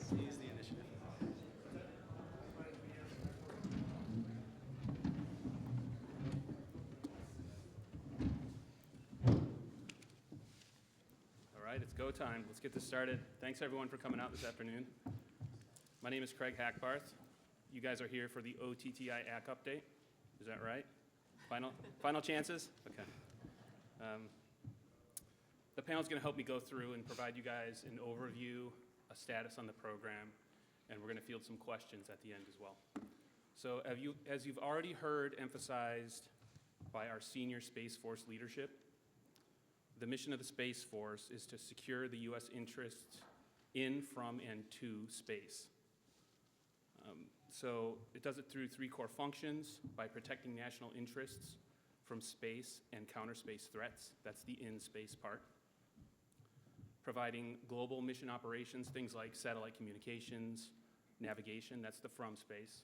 Seize the initiative. All right, it's go time. Let's get this started. Thanks everyone for coming out this afternoon. My name is Craig Hackbarth. You guys are here for the OTTI ACK update. Is that right? Final chances? Okay. The panel is going to help me go through and provide you guys an overview, a status on the program, and we're going to field some questions at the end as well. So as you've already heard emphasized by our senior Space Force leadership, the mission of the Space Force is to secure the U.S. interests in, from, and to space. So it does it through three core functions: by protecting national interests from space and counter-space threats. That's the in-space part. Providing global mission operations, things like satellite communications, navigation, that's the from space.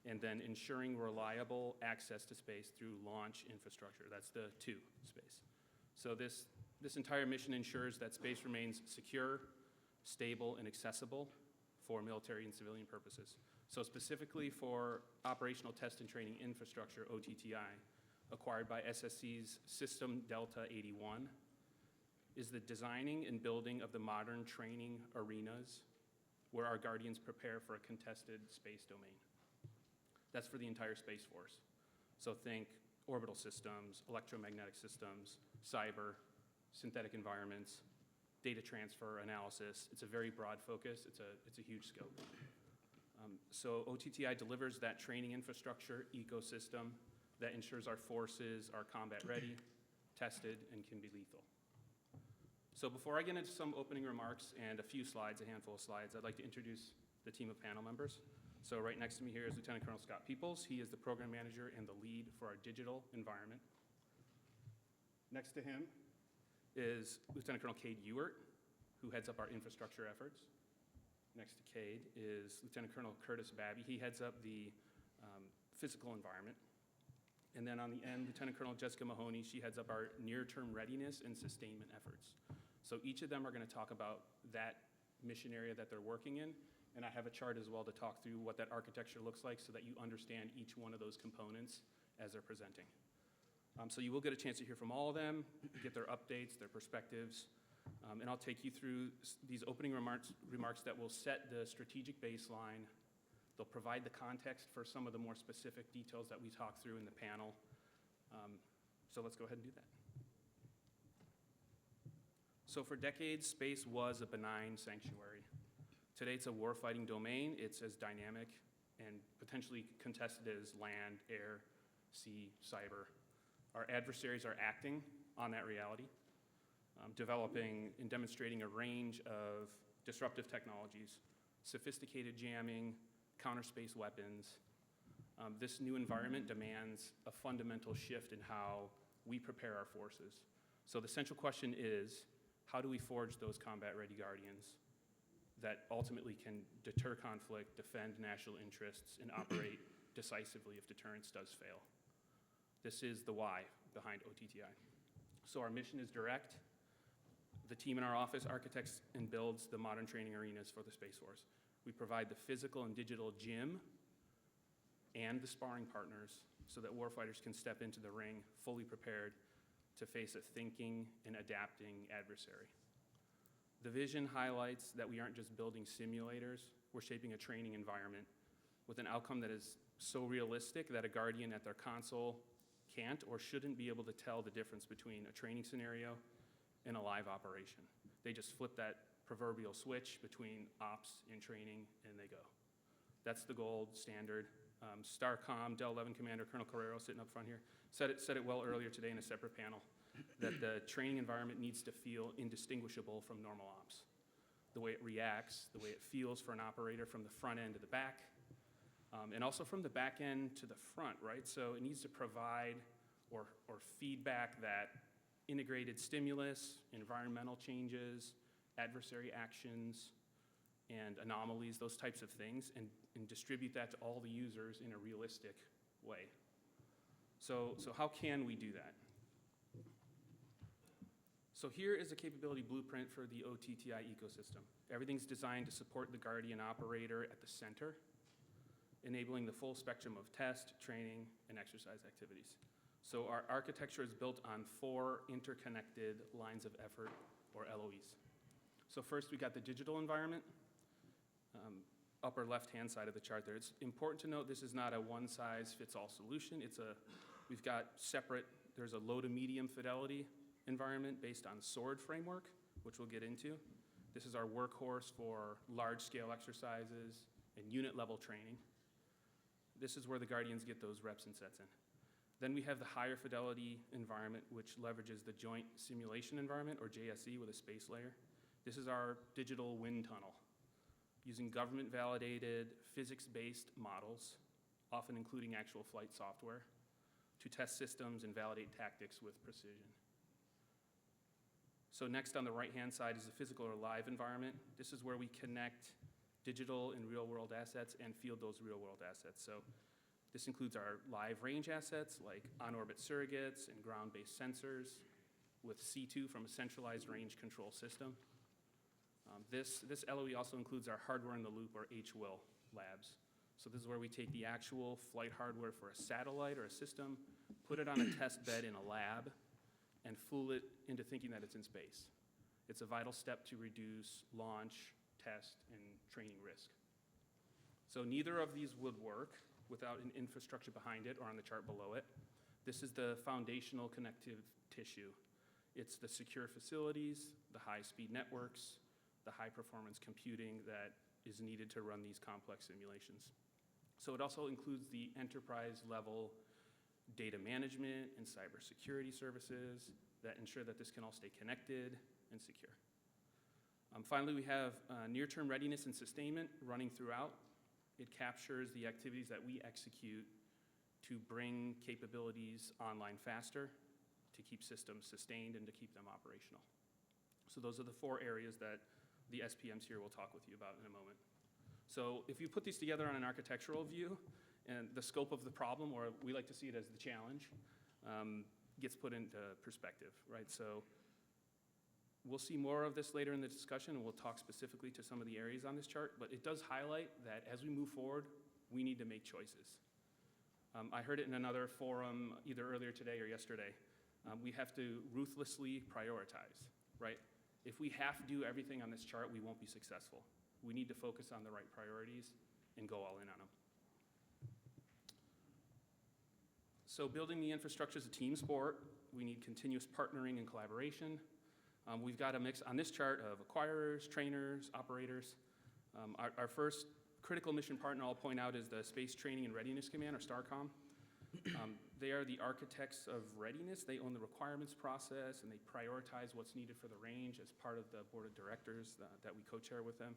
And then ensuring reliable access to space through launch infrastructure, that's the to space. So this entire mission ensures that space remains secure, stable, and accessible for military and civilian purposes. So specifically for operational test and training infrastructure, OTTI, acquired by SSC's System Delta 81, is the designing and building of the modern training arenas where our Guardians prepare for a contested space domain. That's for the entire Space Force. So think orbital systems, electromagnetic systems, cyber, synthetic environments, data transfer, analysis. It's a very broad focus. It's a huge scope. So OTTI delivers that training infrastructure ecosystem that ensures our forces are combat ready, tested, and can be lethal. So before I get into some opening remarks and a few slides, a handful of slides, I'd like to introduce the team of panel members. So right next to me here is Lieutenant Colonel Scott Peoples. He is the program manager and the lead for our digital environment. Next to him is Lieutenant Colonel Cade Ewert, who heads up our infrastructure efforts. Next to Cade is Lieutenant Colonel Curtis Babby. He heads up the physical environment. And then on the end, Lieutenant Colonel Jessica Mahoney, she heads up our near-term readiness and sustainment efforts. So each of them are going to talk about that mission area that they're working in, and I have a chart as well to talk through what that architecture looks like so that you understand each one of those components as they're presenting. So you will get a chance to hear from all of them, get their updates, their perspectives, and I'll take you through these opening remarks that will set the strategic baseline. They'll provide the context for some of the more specific details that we talk through in the panel. So let's go ahead and do that. So for decades, space was a benign sanctuary. Today, it's a warfighting domain. It's as dynamic and potentially contested as land, air, sea, cyber. Our adversaries are acting on that reality, developing and demonstrating a range of disruptive technologies, sophisticated jamming, counter-space weapons. This new environment demands a fundamental shift in how we prepare our forces. So the central question is, how do we forge those combat-ready Guardians that ultimately can deter conflict, defend national interests, and operate decisively if deterrence does fail? This is the why behind OTTI. So our mission is direct. The team in our office architects and builds the modern training arenas for the Space Force. We provide the physical and digital gym and the sparring partners so that warfighters can step into the ring fully prepared to face a thinking and adapting adversary. The vision highlights that we aren't just building simulators, we're shaping a training environment with an outcome that is so realistic that a Guardian at their console can't or shouldn't be able to tell the difference between a training scenario and a live operation. They just flip that proverbial switch between ops and training and they go. That's the gold standard. STARCOM, Del 11 Commander Colonel Carrero sitting up front here, said it well earlier today in a separate panel, that the training environment needs to feel indistinguishable from normal ops. The way it reacts, the way it feels for an operator from the front end to the back, and also from the back end to the front, right? So it needs to provide or feedback that integrated stimulus, environmental changes, adversary actions, and anomalies, those types of things, and distribute that to all the users in a realistic way. So how can we do that? So here is a capability blueprint for the OTTI ecosystem. Everything's designed to support the Guardian operator at the center, enabling the full spectrum of test, training, and exercise activities. So our architecture is built on 4 interconnected lines of effort, or LOEs. So first, we got the digital environment, upper left-hand side of the chart there. It's important to note this is not a one-size-fits-all solution. We've got separate, there's a low to medium fidelity environment based on SWORD framework, which we'll get into. This is our workhorse for large-scale exercises and unit-level training. This is where the Guardians get those reps and sets in. Then we have the higher fidelity environment, which leverages the Joint Simulation Environment, or JSE, with a space layer. This is our digital wind tunnel, using government-validated, physics-based models, often including actual flight software, to test systems and validate tactics with precision. So next on the right-hand side is the physical or live environment. This is where we connect digital and real-world assets and field those real-world assets. So this includes our live range assets like on-orbit surrogates and ground-based sensors with C2 from a centralized range control system. This LOE also includes our hardware-in-the-loop, or HWIL, labs. So this is where we take the actual flight hardware for a satellite or a system, put it on a test bed in a lab, and fool it into thinking that it's in space. It's a vital step to reduce launch, test, and training risk. So neither of these would work without an infrastructure behind it or on the chart below it. This is the foundational connective tissue. It's the secure facilities, the high-speed networks, the high-performance computing that is needed to run these complex simulations. So it also includes the enterprise-level data management and cybersecurity services that ensure that this can all stay connected and secure. Finally, we have near-term readiness and sustainment running throughout. It captures the activities that we execute to bring capabilities online faster, to keep systems sustained, and to keep them operational. So those are the 4 areas that the SPMs here will talk with you about in a moment. So if you put these together on an architectural view, and the scope of the problem, or we like to see it as the challenge, gets put into perspective, right? So we'll see more of this later in the discussion, and we'll talk specifically to some of the areas on this chart, but it does highlight that as we move forward, we need to make choices. I heard it in another forum either earlier today or yesterday. We have to ruthlessly prioritize, right? If we have to do everything on this chart, we won't be successful. We need to focus on the right priorities and go all in on them. So building the infrastructure is a team sport. We need continuous partnering and collaboration. We've got a mix on this chart of acquirers, trainers, operators. Our first critical mission partner I'll point out is the Space Training and Readiness Command, or STARCOM. They are the architects of readiness. They own the requirements process, and they prioritize what's needed for the range as part of the board of directors that we co-chair with them.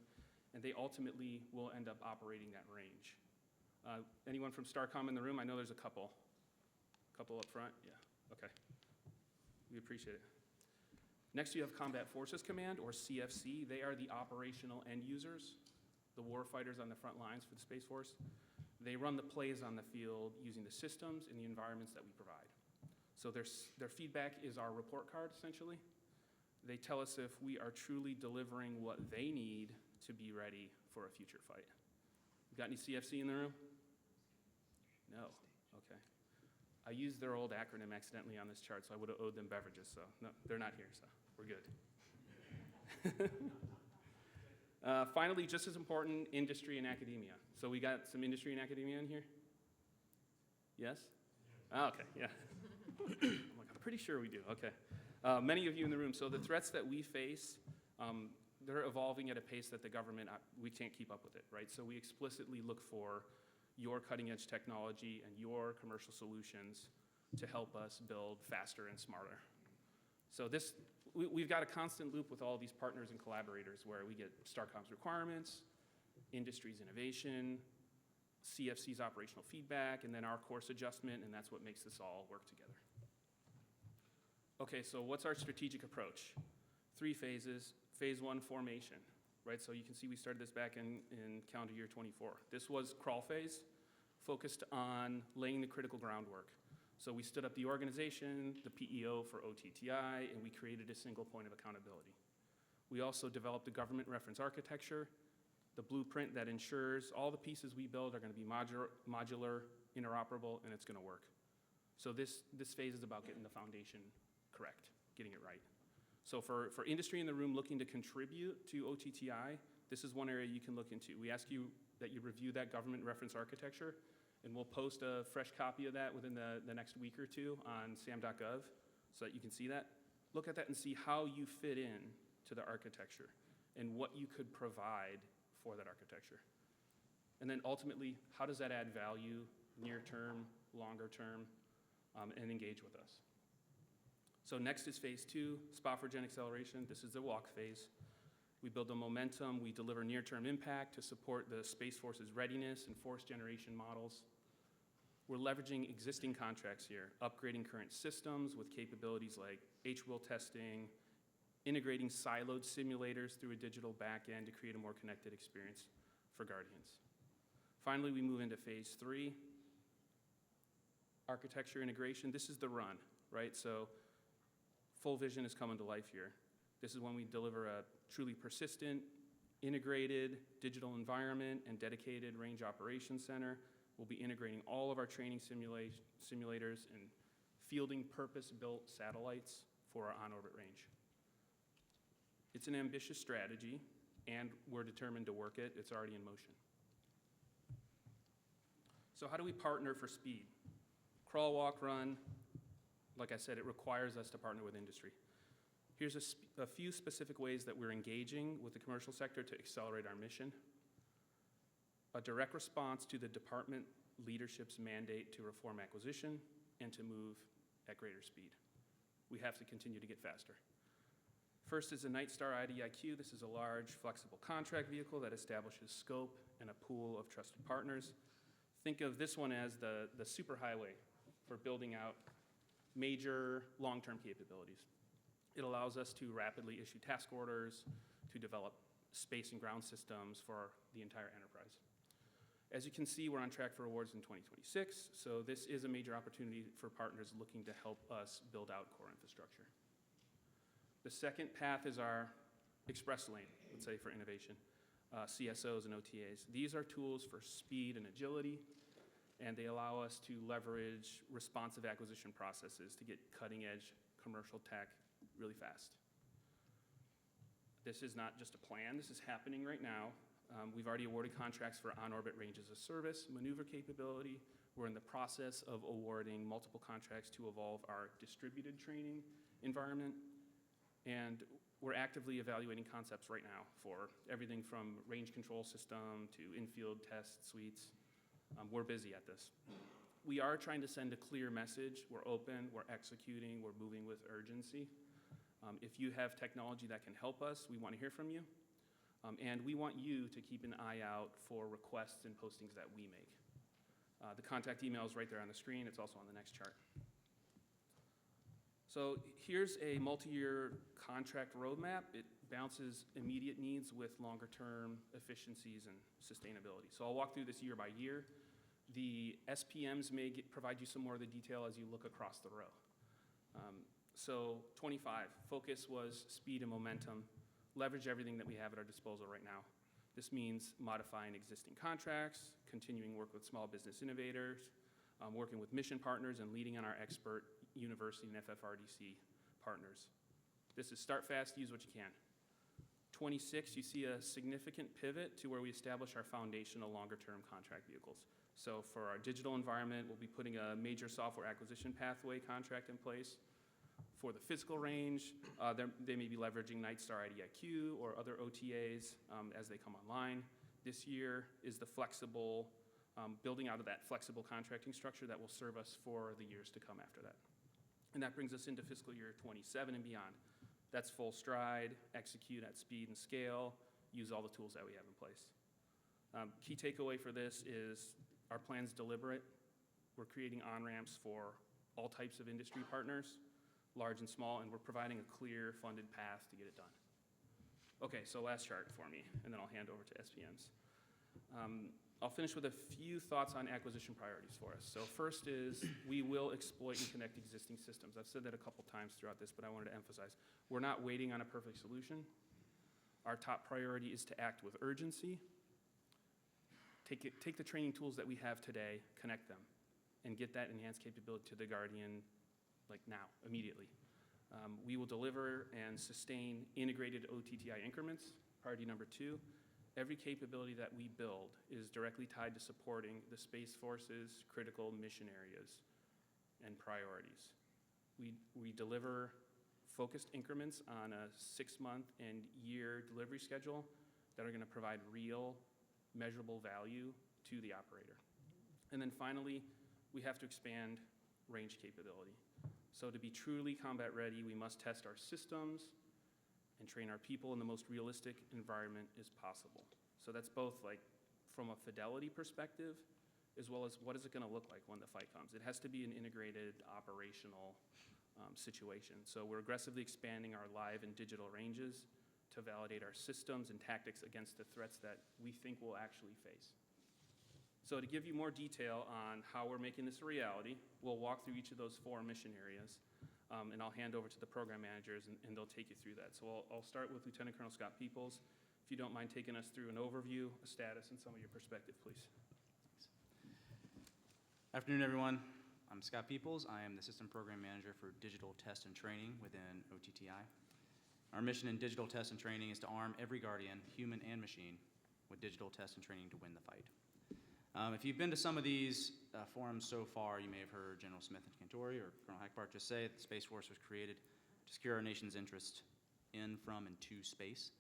And they ultimately will end up operating that range. Anyone from STARCOM in the room? I know there's a couple. Couple up front? Yeah, okay. We appreciate it. Next, you have Combat Forces Command, or CFC. They are the operational end users, the war fighters on the front lines for the Space Force. They run the plays on the field using the systems and the environments that we provide. So their feedback is our report card, essentially. They tell us if we are truly delivering what they need to be ready for a future fight. Got any CFC in the room? No, okay. I used their old acronym accidentally on this chart, so I would have owed them beverages, so no, they're not here, so we're good. Finally, just as important, industry and academia. So we got some industry and academia in here? Yes? Oh, okay, yeah. I'm pretty sure we do, okay. Many of you in the room, so the threats that we face, they're evolving at a pace that the government, we can't keep up with it, right? So we explicitly look for your cutting edge technology and your commercial solutions to help us build faster and smarter. So we've got a constant loop with all these partners and collaborators where we get STARCOM's requirements, industry's innovation, CFC's operational feedback, and then our course adjustment, and that's what makes this all work together. Okay, so what's our strategic approach? 3 phases. Phase 1, formation, right? So you can see we started this back in calendar year 24. This was crawl phase, focused on laying the critical groundwork. So we stood up the organization, the PEO for OTTI, and we created a single point of accountability. We also developed a government reference architecture, the blueprint that ensures all the pieces we build are going to be modular, interoperable, and it's going to work. So this phase is about getting the foundation correct, getting it right. So for industry in the room looking to contribute to OTTI, this is one area you can look into. We ask you that you review that government reference architecture, and we'll post a fresh copy of that within the next week or two on sam.gov so that you can see that. Look at that and see how you fit in to the architecture and what you could provide for that architecture. And then ultimately, how does that add value near term, longer term, and engage with us? So next is phase 2, SPA for Gen Acceleration. This is the walk phase. We build the momentum, we deliver near-term impact to support the Space Force's readiness and force generation models. We're leveraging existing contracts here, upgrading current systems with capabilities like H-wheel testing, integrating siloed simulators through a digital backend to create a more connected experience for Guardians. Finally, we move into phase 3, architecture integration. This is the run, right? So full vision is coming to life here. This is when we deliver a truly persistent, integrated digital environment and dedicated range operations center. We'll be integrating all of our training simulators and fielding purpose-built satellites for our on-orbit range. It's an ambitious strategy, and we're determined to work it. It's already in motion. So how do we partner for speed? Crawl, walk, run. Like I said, it requires us to partner with industry. Here's a few specific ways that we're engaging with the commercial sector to accelerate our mission. A direct response to the department leadership's mandate to reform acquisition and to move at greater speed. We have to continue to get faster. First is the Nightstar IDIQ. This is a large, flexible contract vehicle that establishes scope and a pool of trusted partners. Think of this one as the superhighway for building out major long-term capabilities. It allows us to rapidly issue task orders, to develop space and ground systems for the entire enterprise. As you can see, we're on track for awards in 2026, so this is a major opportunity for partners looking to help us build out core infrastructure. The second path is our express lane, let's say, for innovation, CSOs and OTAs. These are tools for speed and agility, and they allow us to leverage responsive acquisition processes to get cutting-edge commercial tech really fast. This is not just a plan, this is happening right now. We've already awarded contracts for on-orbit range as a service, maneuver capability. We're in the process of awarding multiple contracts to evolve our distributed training environment. And we're actively evaluating concepts right now for everything from range control system to in-field test suites. We're busy at this. We are trying to send a clear message. We're open, we're executing, we're moving with urgency. If you have technology that can help us, we want to hear from you. And we want you to keep an eye out for requests and postings that we make. The contact email is right there on the screen. It's also on the next chart. So here's a multi-year contract roadmap. It balances immediate needs with longer-term efficiencies and sustainability. So I'll walk through this year by year. The SPMs may provide you some more of the detail as you look across the row. So 25, focus was speed and momentum. Leverage everything that we have at our disposal right now. This means modifying existing contracts, continuing work with small business innovators, working with mission partners, and leading on our expert university and FFRDC partners. This is start fast, use what you can. 26, you see a significant pivot to where we establish our foundational longer-term contract vehicles. So for our digital environment, we'll be putting a major software acquisition pathway contract in place. For the physical range, they may be leveraging Nightstar IDIQ or other OTAs as they come online. This year is the flexible, building out of that flexible contracting structure that will serve us for the years to come after that. And that brings us into fiscal year 27 and beyond. That's full stride, execute at speed and scale, use all the tools that we have in place. Key takeaway for this is our plan's deliberate. We're creating on-ramps for all types of industry partners, large and small, and we're providing a clear funded path to get it done. Okay, so last chart for me, and then I'll hand over to SPMs. I'll finish with a few thoughts on acquisition priorities for us. So first is we will exploit and connect existing systems. I've said that a couple times throughout this, but I wanted to emphasize, we're not waiting on a perfect solution. Our top priority is to act with urgency, take the training tools that we have today, connect them, and get that enhanced capability to the Guardian like now, immediately. We will deliver and sustain integrated OTTI increments. Priority number 2, every capability that we build is directly tied to supporting the Space Force's critical mission areas and priorities. We deliver focused increments on a 6-month and year delivery schedule that are going to provide real, measurable value to the operator. And then finally, we have to expand range capability. So to be truly combat ready, we must test our systems and train our people in the most realistic environment as possible. So that's both like from a fidelity perspective, as well as what is it going to look like when the fight comes. It has to be an integrated operational situation. So we're aggressively expanding our live and digital ranges to validate our systems and tactics against the threats that we think we'll actually face. So to give you more detail on how we're making this a reality, we'll walk through each of those 4 mission areas, and I'll hand over to the program managers, and they'll take you through that. So I'll start with Lieutenant Colonel Scott Peoples. If you don't mind taking us through an overview, a status, and some of your perspective, please. Afternoon, everyone. I'm Scott Peoples. I am the System Program Manager for Digital Test and Training within OTTI. Our mission in digital test and training is to arm every Guardian, human and machine, with digital test and training to win the fight. If you've been to some of these forums so far, you may have heard General Smith and Cantori or Colonel Hackbart just say that the Space Force was created to secure our nation's interest in, from, and to space.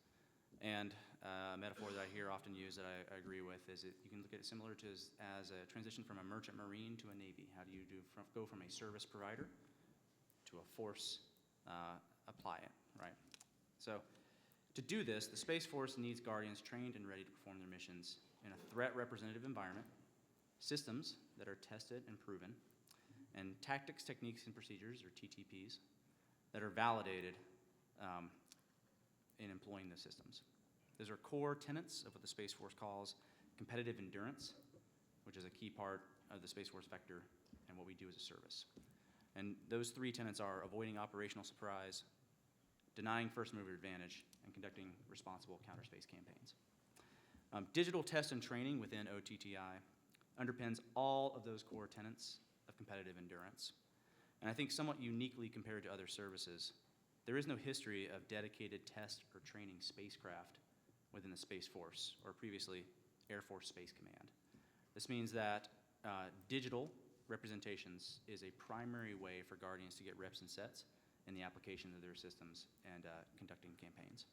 And a metaphor that I hear often used that I agree with is that you can look at it similar to as a transition from a merchant marine to a Navy. How do you go from a service provider to a force apply it, right? So to do this, the Space Force needs Guardians trained and ready to perform their missions in a threat representative environment, systems that are tested and proven, and tactics, techniques, and procedures, or TTPs, that are validated in employing the systems. Those are core tenets of what the Space Force calls competitive endurance, which is a key part of the Space Force vector and what we do as a service. And those 3 tenets are avoiding operational surprise, denying first mover advantage, and conducting responsible counter-space campaigns. Digital test and training within OTTI underpins all of those core tenets of competitive endurance. And I think somewhat uniquely compared to other services, there is no history of dedicated test or training spacecraft within the Space Force, or previously Air Force Space Command. This means that digital representations is a primary way for Guardians to get reps and sets in the application of their systems and conducting campaigns.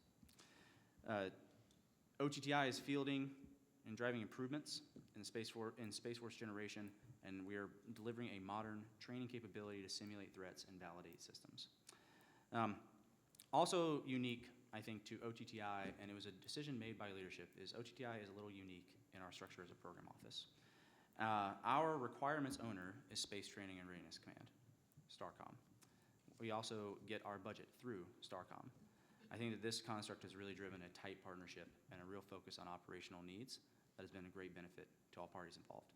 OTTI is fielding and driving improvements in Space Force generation, and we are delivering a modern training capability to simulate threats and validate systems. Also unique, I think, to OTTI, and it was a decision made by leadership, is OTTI is a little unique in our structure as a program office. Our requirements owner is Space Training and Readiness Command, STARCOM. We also get our budget through STARCOM. I think that this construct has really driven a tight partnership and a real focus on operational needs that has been a great benefit to all parties involved.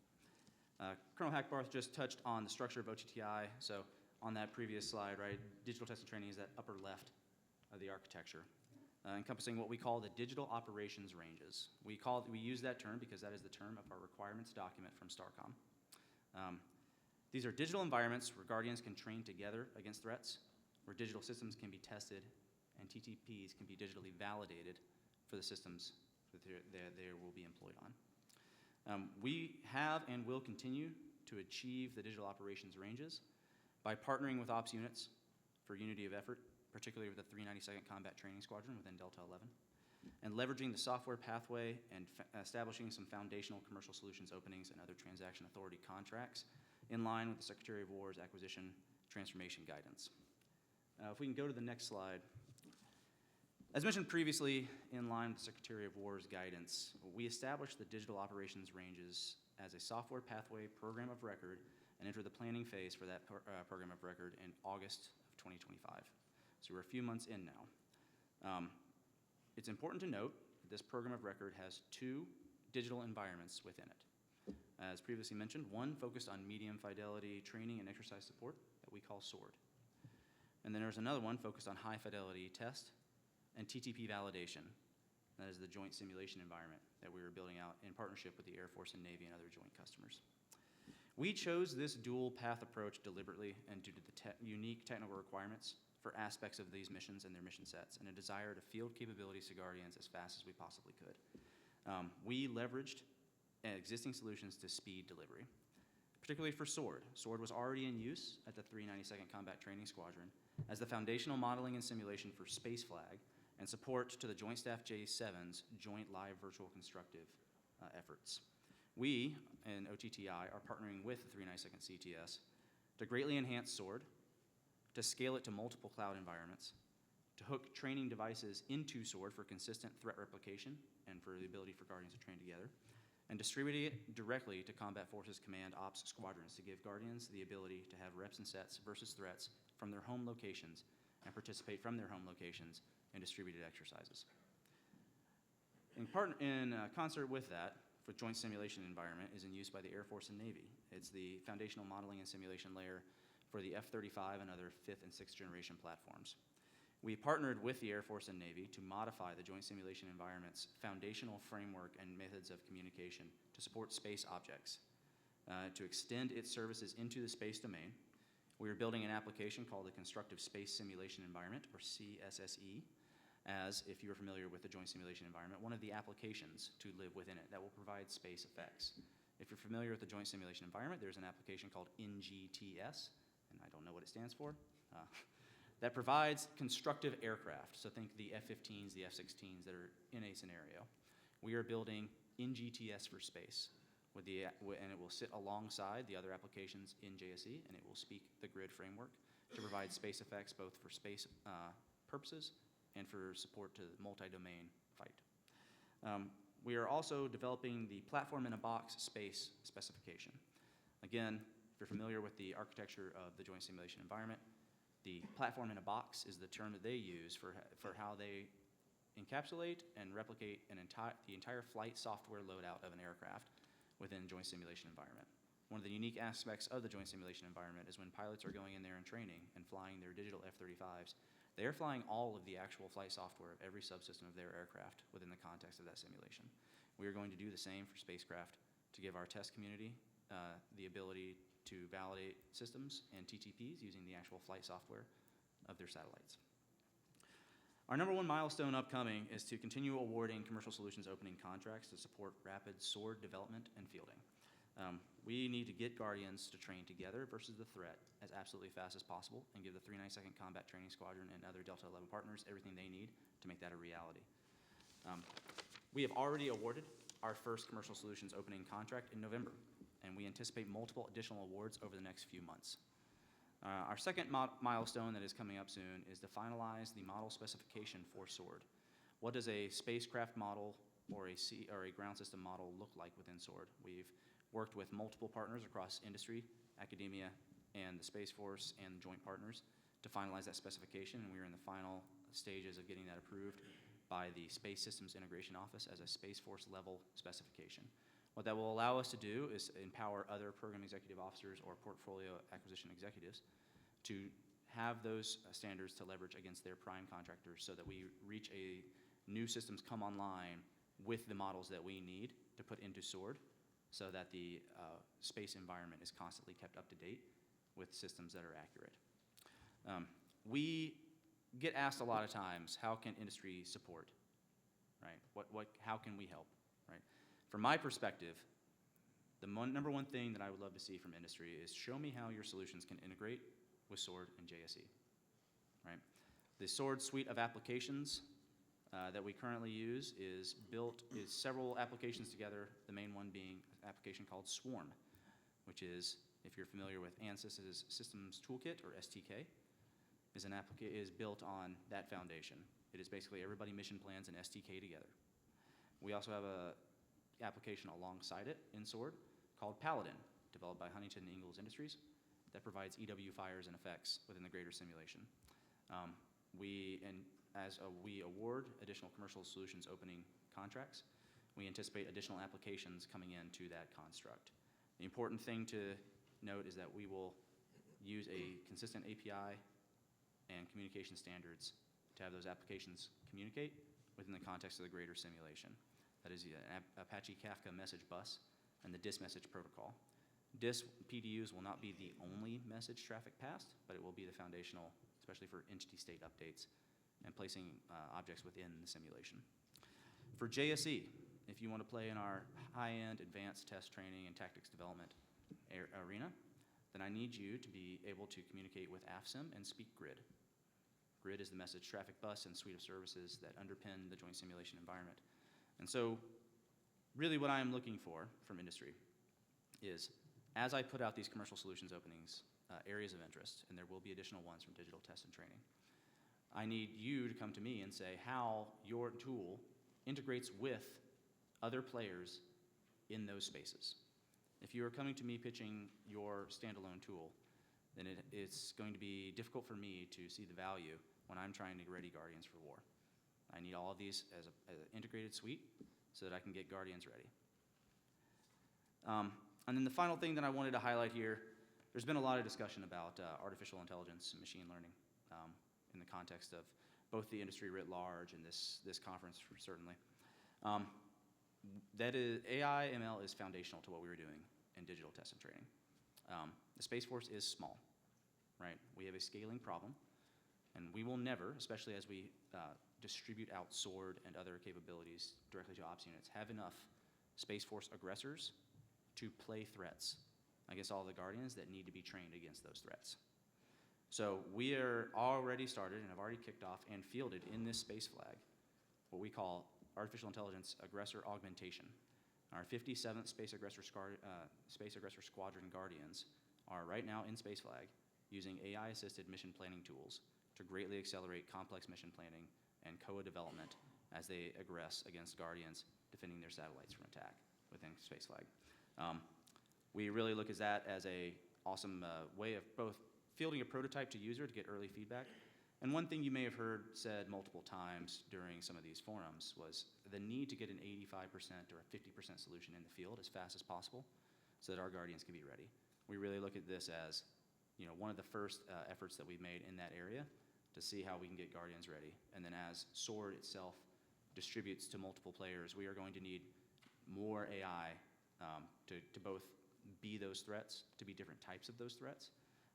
Colonel Hackbarth just touched on the structure of OTTI. So on that previous slide, right, digital test and training is that upper left of the architecture, encompassing what we call the digital operations ranges. We use that term because that is the term of our requirements document from STARCOM. These are digital environments where Guardians can train together against threats, where digital systems can be tested, and TTPs can be digitally validated for the systems that they will be employed on. We have and will continue to achieve the digital operations ranges by partnering with ops units for unity of effort, particularly with the 392nd Combat Training Squadron within Delta 11, and leveraging the software pathway and establishing some foundational commercial solutions openings and other transaction authority contracts in line with the Secretary of War's acquisition transformation guidance. If we can go to the next slide. As mentioned previously, in line with the Secretary of War's guidance, we established the digital operations ranges as a software pathway program of record and entered the planning phase for that program of record in August of 2025. So we're a few months in now. It's important to note that this program of record has 2 digital environments within it. As previously mentioned, one focused on medium fidelity training and exercise support that we call SWORD. And then there's another one focused on high fidelity test and TTP validation. That is the joint simulation environment that we were building out in partnership with the Air Force and Navy and other joint customers. We chose this dual path approach deliberately and due to the unique technical requirements for aspects of these missions and their mission sets, and a desire to field capabilities to Guardians as fast as we possibly could. We leveraged existing solutions to speed delivery, particularly for SWORD. SWORD was already in use at the 392nd Combat Training Squadron as the foundational modeling and simulation for Space Flag and support to the Joint Staff J7's Joint Live Virtual Constructive efforts. We, in OTTI, are partnering with the 392nd CTS to greatly enhance SWORD, to scale it to multiple cloud environments, to hook training devices into SWORD for consistent threat replication and for the ability for Guardians to train together, and distribute it directly to Combat Forces Command Ops Squadrons to give Guardians the ability to have reps and sets versus threats from their home locations and participate from their home locations in distributed exercises. In concert with that, for Joint Simulation Environment is in use by the Air Force and Navy. It's the foundational modeling and simulation layer for the F-35 and other 5th and 6th generation platforms. We partnered with the Air Force and Navy to modify the Joint Simulation Environment's foundational framework and methods of communication to support space objects, to extend its services into the space domain. We are building an application called the Constructive Space Simulation Environment, or CSSE, as, if you are familiar with the Joint Simulation Environment, one of the applications to live within it that will provide space effects. If you're familiar with the Joint Simulation Environment, there's an application called NGTS, and I don't know what it stands for, that provides constructive aircraft. So think the F-15s, the F-16s that are in a scenario. We are building NGTS for space, and it will sit alongside the other applications in JSE, and it will speak the grid framework to provide space effects both for space purposes and for support to multi-domain fight. We are also developing the platform-in-a-box space specification. Again, if you're familiar with the architecture of the Joint Simulation Environment, the platform-in-a-box is the term that they use for how they encapsulate and replicate the entire flight software loadout of an aircraft within Joint Simulation Environment. One of the unique aspects of the Joint Simulation Environment is when pilots are going in there and training and flying their digital F-35s, they are flying all of the actual flight software of every subsystem of their aircraft within the context of that simulation. We are going to do the same for spacecraft to give our test community the ability to validate systems and TTPs using the actual flight software of their satellites. Our number one milestone upcoming is to continue awarding commercial solutions opening contracts to support rapid SWORD development and fielding. We need to get Guardians to train together versus the threat as absolutely fast as possible and give the 392nd Combat Training Squadron and other Delta 11 partners everything they need to make that a reality. We have already awarded our first commercial solutions opening contract in November, and we anticipate multiple additional awards over the next few months. Our second milestone that is coming up soon is to finalize the model specification for SWORD. What does a spacecraft model or a ground system model look like within SWORD? We've worked with multiple partners across industry, academia, and the Space Force and joint partners to finalize that specification, and we are in the final stages of getting that approved by the Space Systems Integration Office as a Space Force level specification. What that will allow us to do is empower other program executive officers or portfolio acquisition executives to have those standards to leverage against their prime contractors so that we reach a new systems come online with the models that we need to put into SWORD so that the space environment is constantly kept up to date with systems that are accurate. We get asked a lot of times, how can industry support, right? How can we help, right? From my perspective, the number one thing that I would love to see from industry is show me how your solutions can integrate with SWORD and JSE, right? The SWORD suite of applications that we currently use is several applications together, the main one being an application called Swarm, which is, if you're familiar with ANSYS's Systems Toolkit, or STK, is built on that foundation. It is basically everybody mission plans and STK together. We also have a application alongside it in SWORD called Paladin, developed by Huntington Ingalls Industries, that provides EW fires and effects within the greater simulation. As we award additional commercial solutions opening contracts, we anticipate additional applications coming into that construct. The important thing to note is that we will use a consistent API and communication standards to have those applications communicate within the context of the greater simulation. That is the Apache Kafka message bus and the DIS message protocol. DIS PDUs will not be the only message traffic passed, but it will be the foundational, especially for entity state updates and placing objects within the simulation. For JSE, if you want to play in our high-end advanced test training and tactics development arena, then I need you to be able to communicate with AFSIM and speak GRID. GRID is the message traffic bus and suite of services that underpin the joint simulation environment. And so really what I am looking for from industry is, as I put out these commercial solutions openings, areas of interest, and there will be additional ones from digital test and training, I need you to come to me and say how your tool integrates with other players in those spaces. If you are coming to me pitching your standalone tool, then it's going to be difficult for me to see the value when I'm trying to ready Guardians for war. I need all of these as an integrated suite so that I can get Guardians ready. And then the final thing that I wanted to highlight here, there's been a lot of discussion about artificial intelligence and machine learning in the context of both the industry writ large and this conference certainly. That is, AI ML is foundational to what we were doing in digital test and training. The Space Force is small, right? We have a scaling problem, and we will never, especially as we distribute out SWORD and other capabilities directly to ops units, have enough Space Force aggressors to play threats against all the Guardians that need to be trained against those threats. So we are already started and have already kicked off and fielded in this space flag what we call artificial intelligence aggressor augmentation. Our 57th Space Aggressor Squadron Guardians are right now in space flag using AI-assisted mission planning tools to greatly accelerate complex mission planning and COA development as they aggress against Guardians defending their satellites from attack within space flag. We really look at that as a awesome way of both fielding a prototype to user to get early feedback. And one thing you may have heard said multiple times during some of these forums was the need to get an 85% or a 50% solution in the field as fast as possible so that our Guardians can be ready. We really look at this as, you know, one of the first efforts that we've made in that area to see how we can get Guardians ready. And then as SWORD itself distributes to multiple players, we are going to need more AI to both be those threats, to be different types of those threats,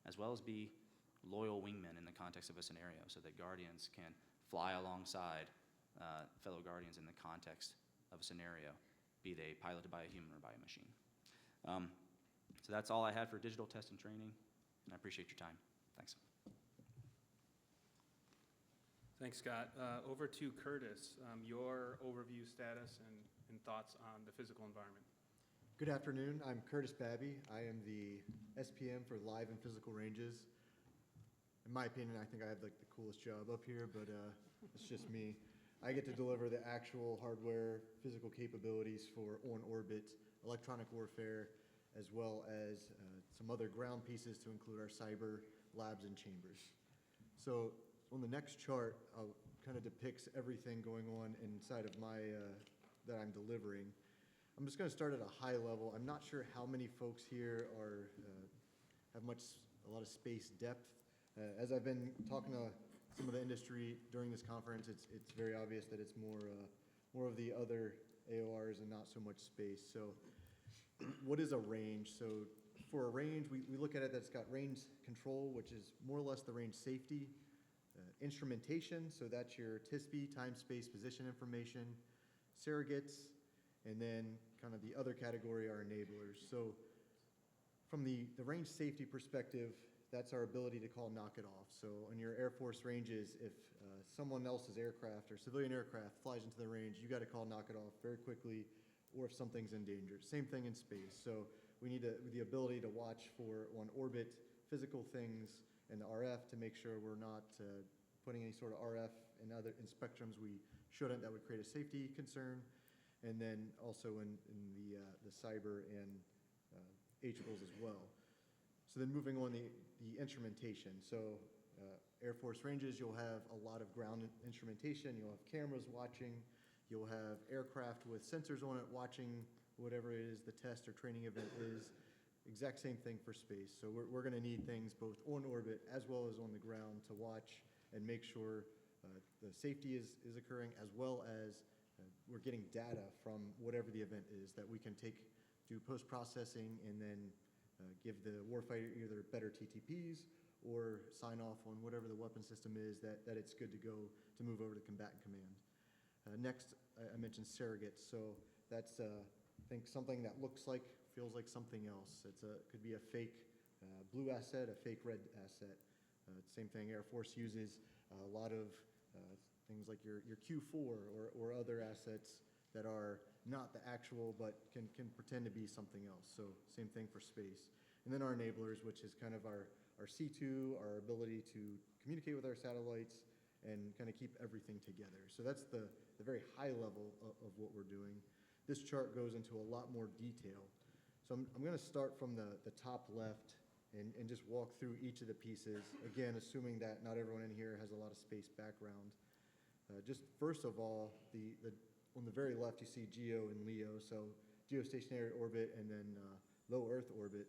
as well as be loyal wingmen in the context of a scenario so that Guardians can fly alongside fellow Guardians in the context of a scenario, be they piloted by a human or by a machine. So that's all I had for digital test and training, and I appreciate your time. Thanks. Thanks, Scott. Over to Curtis, your overview status and thoughts on the physical environment. Good afternoon. I'm Curtis Babby. I am the SPM for Live and Physical Ranges. In my opinion, I think I have like the coolest job up here, but it's just me. I get to deliver the actual hardware, physical capabilities for on-orbit electronic warfare, as well as some other ground pieces to include our cyber labs and chambers. So on the next chart, kind of depicts everything going on inside of my, that I'm delivering. I'm just going to start at a high level. I'm not sure how many folks here are have a lot of space depth. As I've been talking to some of the industry during this conference, it's very obvious that it's more of the other AORs and not so much space. So what is a range? So for a range, we look at it that's got range control, which is more or less the range safety. Instrumentation, so that's your TISP, time, space, position information. Surrogates, and then kind of the other category are enablers. So from the range safety perspective, that's our ability to call knock it off. So on your Air Force ranges, if someone else's aircraft or civilian aircraft flies into the range, you got to call knock it off very quickly, or if something's in danger. Same thing in space. So we need the ability to watch for on orbit physical things and the RF to make sure we're not putting any sort of RF in spectrums we shouldn't. That would create a safety concern. And then also in the cyber and HBLs as well. So then moving on the instrumentation. So Air Force ranges, you'll have a lot of ground instrumentation. You'll have cameras watching. You'll have aircraft with sensors on it watching whatever it is the test or training event is. Exact same thing for space. So we're going to need things both on orbit as well as on the ground to watch and make sure the safety is occurring, as well as we're getting data from whatever the event is that we can do post-processing and then give the warfighter either better TTPs or sign off on whatever the weapon system is that it's good to go to move over to combatant command. Next, I mentioned surrogates. So that's, I think, something that looks like, feels like something else. Could be a fake blue asset, a fake red asset. Same thing, Air Force uses a lot of things like your Q4 or other assets that are not the actual but can pretend to be something else. So same thing for space. And then our enablers, which is kind of our C2, our ability to communicate with our satellites and kind of keep everything together. So that's the very high level of what we're doing. This chart goes into a lot more detail. So I'm going to start from the top left and just walk through each of the pieces, again, assuming that not everyone in here has a lot of space background. Just first of all, on the very left, you see GEO and LEO. So geostationary orbit and then low Earth orbit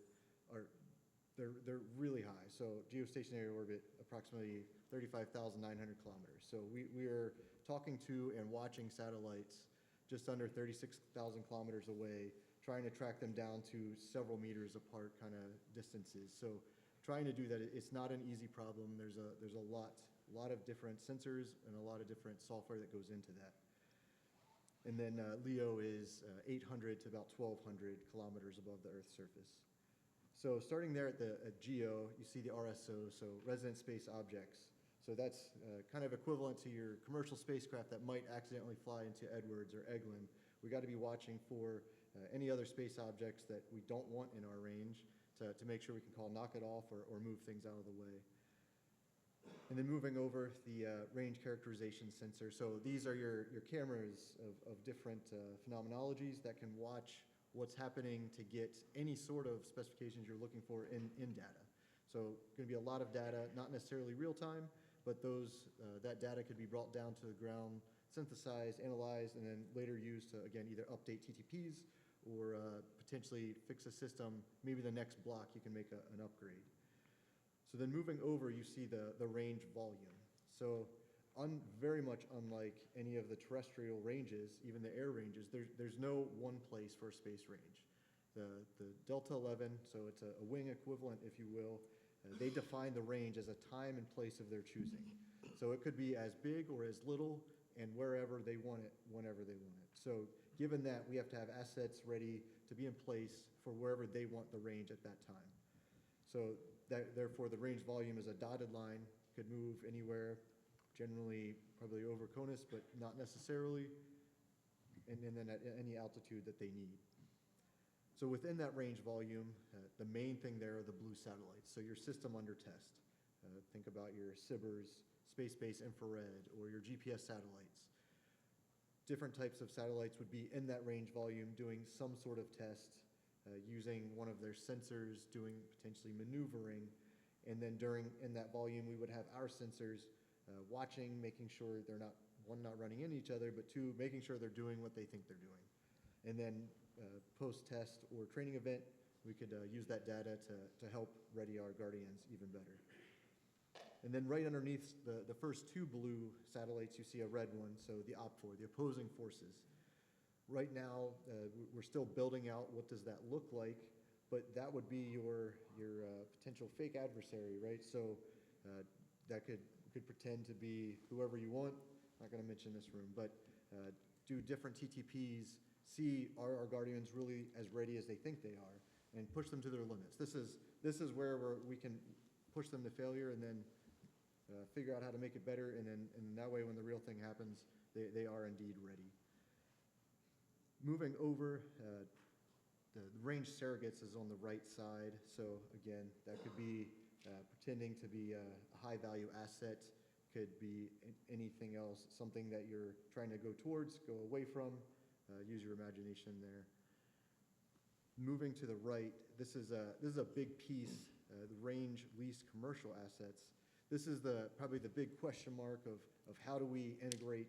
they're really high. So geostationary orbit, approximately 35,900 kilometers. So we are talking to and watching satellites just under 36,000 kilometers away, trying to track them down to several meters apart kind of distances. So trying to do that, it's not an easy problem. There's a lot of different sensors and a lot of different software that goes into that. And then LEO is 800 to about 1,200 kilometers above the Earth's surface. So starting there at GEO, you see the RSO, so resident space objects. So that's kind of equivalent to your commercial spacecraft that might accidentally fly into Edwards or Eglin. We got to be watching for any other space objects that we don't want in our range to make sure we can call knock it off or move things out of the way. And then moving over the range characterization sensor. So these are your cameras of different phenomenologies that can watch what's happening to get any sort of specifications you're looking for in data. So going to be a lot of data, not necessarily real time, but that data could be brought down to the ground, synthesized, analyzed, and then later used to, again, either update TTPs or potentially fix a system. Maybe the next block you can make an upgrade. So then moving over, you see the range volume. So very much unlike any of the terrestrial ranges, even the air ranges, there's no one place for a space range. The Delta 11, so it's a wing equivalent, if you will, they define the range as a time and place of their choosing. So it could be as big or as little and wherever they want it, whenever they want it. So given that, we have to have assets ready to be in place for wherever they want the range at that time. So therefore, the range volume is a dotted line, could move anywhere, generally probably over CONUS, but not necessarily, and then at any altitude that they need. So within that range volume, the main thing there are the blue satellites, so your system under test. Think about your SBIRS, space-based infrared, or your GPS satellites. Different types of satellites would be in that range volume doing some sort of test, using one of their sensors, doing potentially maneuvering, and then in that volume we would have our sensors watching, making sure they're not, one, not running into each other, but two, making sure they're doing what they think they're doing. And then post-test or training event, we could use that data to help ready our Guardians even better. And then right underneath the first two blue satellites, you see a red one, so the OPFOR, the opposing forces. Right now, we're still building out what does that look like, but that would be your potential fake adversary, right? So that could pretend to be whoever you want. Not going to mention this room, but do different TTPs, see are our Guardians really as ready as they think they are, and push them to their limits. This is where we can push them to failure and then figure out how to make it better, and that way when the real thing happens, they are indeed ready. Moving over, the range surrogates is on the right side. So again, that could be pretending to be a high-value asset, could be anything else, something that you're trying to go towards, go away from. Use your imagination there. Moving to the right, this is a big piece, the range lease commercial assets. This is probably the big question mark of how do we integrate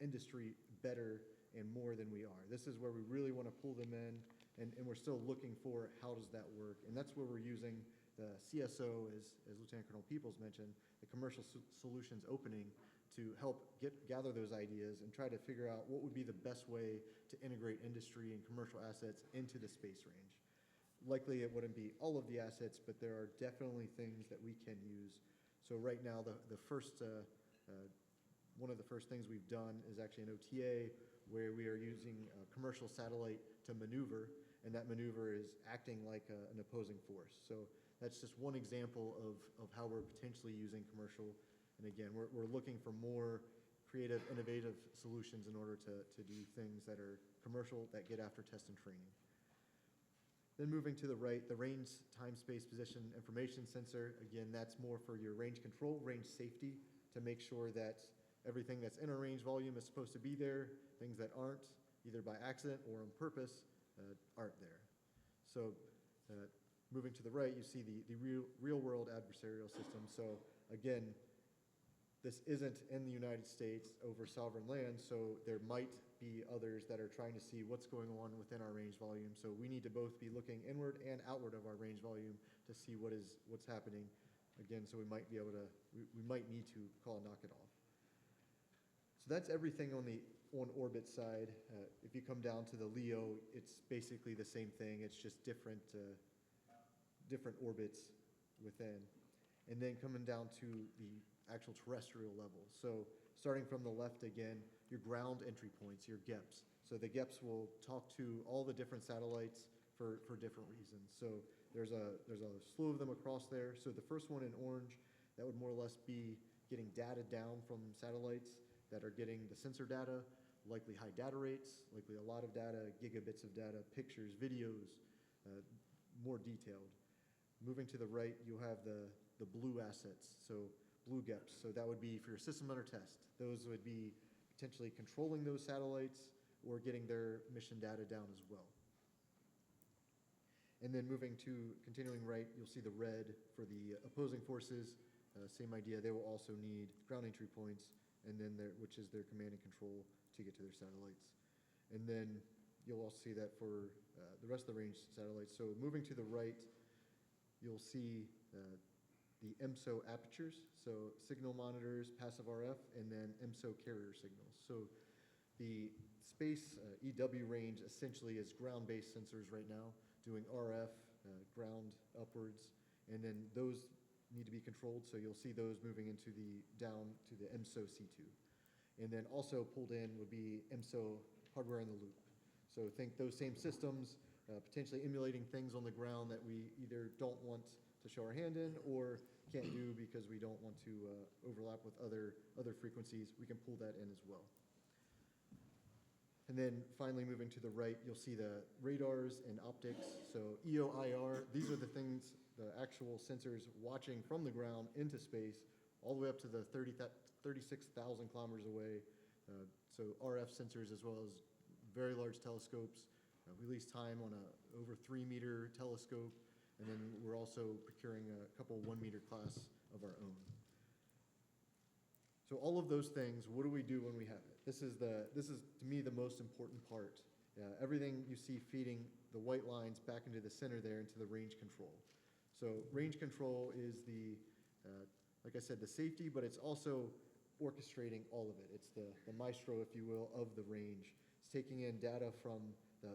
industry better and more than we are. This is where we really want to pull them in, and we're still looking for how does that work. And that's where we're using the CSO, as Lieutenant Colonel Peoples mentioned, the Commercial Solutions opening to help gather those ideas and try to figure out what would be the best way to integrate industry and commercial assets into the space range. Likely it wouldn't be all of the assets, but there are definitely things that we can use. So right now, one of the first things we've done is actually an OTA where we are using a commercial satellite to maneuver, and that maneuver is acting like an opposing force. So that's just one example of how we're potentially using commercial. And again, we're looking for more creative, innovative solutions in order to do things that are commercial, that get after test and training. Then moving to the right, the range, time, space, position, information sensor. Again, that's more for your range control, range safety, to make sure that everything that's in a range volume is supposed to be there. Things that aren't, either by accident or on purpose, aren't there. So moving to the right, you see the real-world adversarial system. So again, this isn't in the United States over sovereign land, so there might be others that are trying to see what's going on within our range volume. So we need to both be looking inward and outward of our range volume to see what's happening. Again, so we might be able to, we might need to call knock it off. So that's everything on the on-orbit side. If you come down to the LEO, it's basically the same thing. It's just different orbits within. And then coming down to the actual terrestrial level. So starting from the left again, your ground entry points, your GEPs. So the GEPs will talk to all the different satellites for different reasons. So there's a slew of them across there. So the first one in orange, that would more or less be getting data down from satellites that are getting the sensor data, likely high data rates, likely a lot of data, gigabits of data, pictures, videos, more detailed. Moving to the right, you'll have the blue assets, so blue GEPs. So that would be for your system under test. Those would be potentially controlling those satellites or getting their mission data down as well. And then continuing right, you'll see the red for the opposing forces. Same idea, they will also need ground entry points, and then which is their command and control to get to their satellites. And then you'll also see that for the rest of the range satellites. So moving to the right, you'll see the EMSO apertures, so signal monitors, passive RF, and then EMSO carrier signals. So the space EW range essentially is ground-based sensors right now, doing RF, ground upwards, and then those need to be controlled, so you'll see those moving into down to the EMSO C2. And then also pulled in would be EMSO hardware in the loop. So think those same systems, potentially emulating things on the ground that we either don't want to show our hand in or can't do because we don't want to overlap with other frequencies. We can pull that in as well. And then finally moving to the right, you'll see the radars and optics. So EO, IR, these are the things, the actual sensors watching from the ground into space, all the way up to the 36,000 kilometers away. So RF sensors as well as very large telescopes. Release time on a over 3-meter telescope. And then we're also procuring a couple 1-meter class of our own. So all of those things, what do we do when we have it? This is to me the most important part. Everything you see feeding the white lines back into the center there into the range control. So range control is like I said, the safety, but it's also orchestrating all of it. It's the maestro, if you will, of the range. It's taking in data from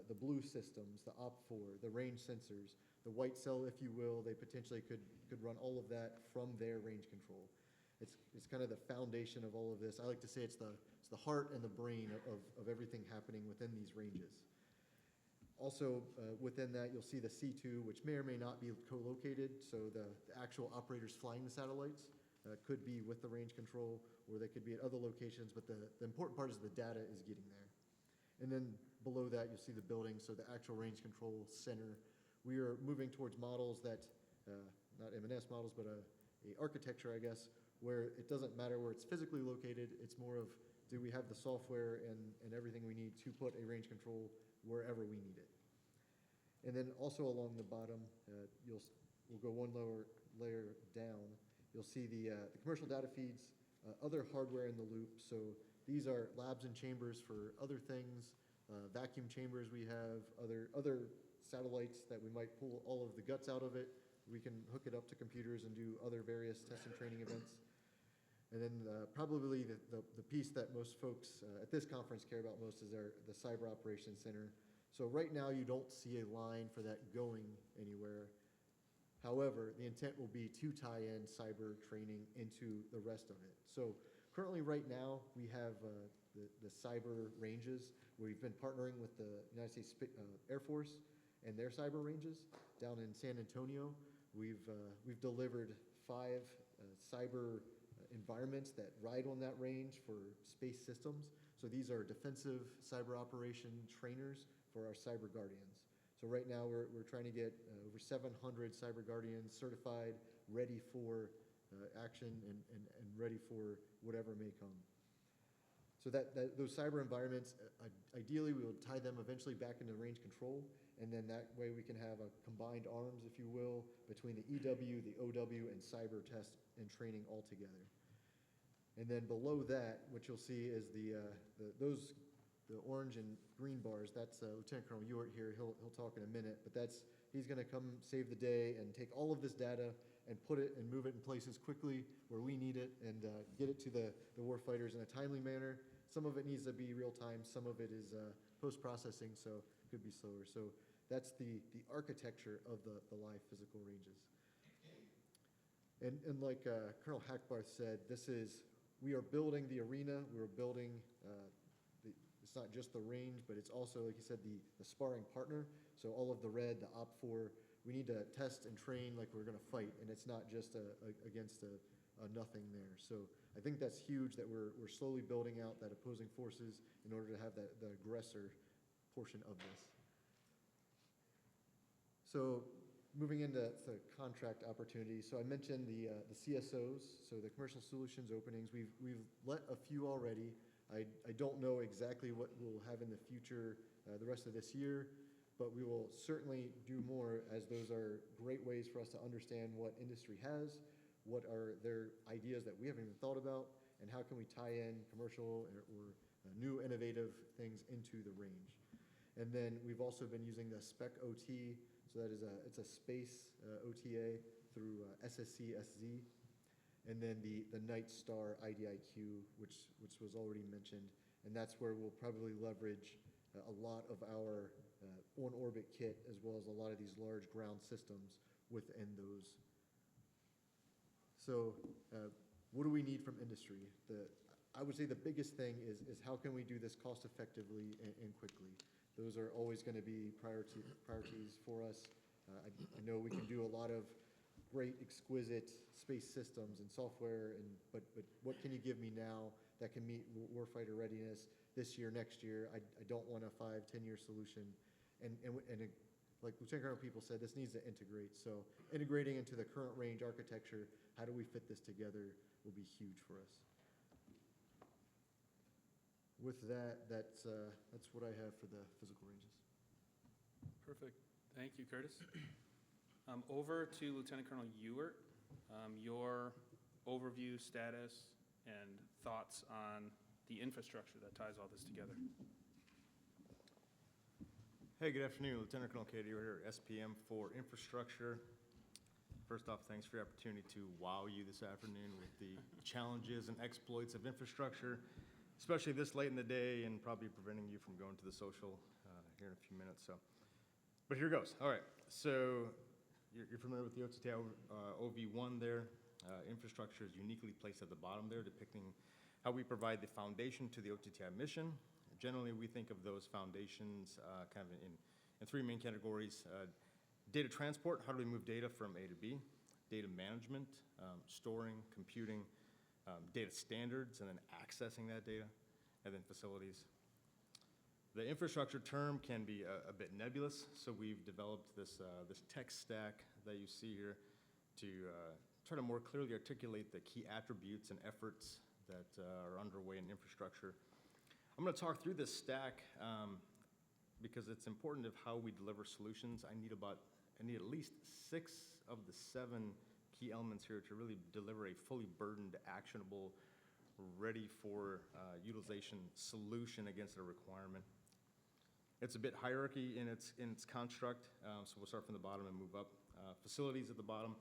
the blue systems, the OP4, the range sensors, the white cell, if you will. They potentially could run all of that from their range control. It's kind of the foundation of all of this. I like to say it's the heart and the brain of everything happening within these ranges. Also, within that, you'll see the C2, which may or may not be co-located. So the actual operators flying the satellites could be with the range control, or they could be at other locations. But the important part is the data is getting there. And then below that, you'll see the building, so the actual range control center. We are moving towards models that, not M&S models, but a architecture, I guess, where it doesn't matter where it's physically located. It's more of, do we have the software and everything we need to put a range control wherever we need it. And then also along the bottom, we'll go one layer down. You'll see the commercial data feeds, other hardware in the loop. So these are labs and chambers for other things, vacuum chambers we have, other satellites that we might pull all of the guts out of it. We can hook it up to computers and do other various test and training events. And then probably the piece that most folks at this conference care about most is the Cyber Operations Center. So right now you don't see a line for that going anywhere. However, the intent will be to tie in cyber training into the rest of it. So currently right now we have the cyber ranges. We've been partnering with the United States Air Force and their cyber ranges down in San Antonio. We've delivered 5 cyber environments that ride on that range for space systems. So these are defensive cyber operation trainers for our cyber guardians. So right now we're trying to get over 700 cyber guardians certified, ready for action and ready for whatever may come. So those cyber environments, ideally we will tie them eventually back into range control, and then that way we can have a combined arms, if you will, between the EW, the OW, and cyber test and training all together. And then below that, what you'll see is the orange and green bars. That's Lieutenant Colonel Ewart here. He'll talk in a minute, but he's going to come save the day and take all of this data and put it and move it in places quickly where we need it and get it to the warfighters in a timely manner. Some of it needs to be real time. Some of it is post-processing, so it could be slower. So that's the architecture of the live physical ranges. And like Colonel Hackbarth said, we are building the arena. We're building it's not just the range, but it's also, like you said, the sparring partner. So all of the red, the OPFOR, we need to test and train like we're going to fight, and it's not just against a nothing there. So I think that's huge that we're slowly building out that opposing forces in order to have the aggressor portion of this. So moving into the contract opportunities. So I mentioned the CSOs, so the commercial solutions openings. We've let a few already. I don't know exactly what we'll have in the future the rest of this year, but we will certainly do more, as those are great ways for us to understand what industry has, what are their ideas that we haven't even thought about, and how can we tie in commercial or new innovative things into the range. And then we've also been using the Spec OT, so that is it's a space OTA through SSC-SZ. And then the Night Star IDIQ, which was already mentioned, and that's where we'll probably leverage a lot of our on-orbit kit, as well as a lot of these large ground systems within those. So what do we need from industry? I would say the biggest thing is how can we do this cost effectively and quickly? Those are always going to be priorities for us. I know we can do a lot of great, exquisite space systems and software, but what can you give me now that can meet warfighter readiness this year, next year? I don't want a 5-10 year solution. And like Lieutenant Colonel People said, this needs to integrate. So integrating into the current range architecture, how do we fit this together will be huge for us. With that, that's what I have for the physical ranges. Perfect. Thank you, Curtis. Over to Lieutenant Colonel Ewart, your overview, status, and thoughts on the infrastructure that ties all this together. Hey, good afternoon. Lieutenant Colonel Katie, we're here at SPM for infrastructure. First off, thanks for the opportunity to wow you this afternoon with the challenges and exploits of infrastructure, especially this late in the day and probably preventing you from going to the social here in a few minutes. But here goes. All right, so you're familiar with the OTTI OV1 there. Infrastructure is uniquely placed at the bottom there, depicting how we provide the foundation to the OTTI mission. Generally, we think of those foundations kind of in 3 main categories. Data transport, how do we move data from A to B? Data management, storing, computing, data standards, and then accessing that data, and then facilities. The infrastructure term can be a bit nebulous, so we've developed this tech stack that you see here to try to more clearly articulate the key attributes and efforts that are underway in infrastructure. I'm going to talk through this stack because it's important of how we deliver solutions. I need at least 6 of the 7 key elements here to really deliver a fully burdened, actionable, ready for utilization solution against a requirement. It's a bit hierarchy in its construct, so we'll start from the bottom and move up. Facilities at the bottom.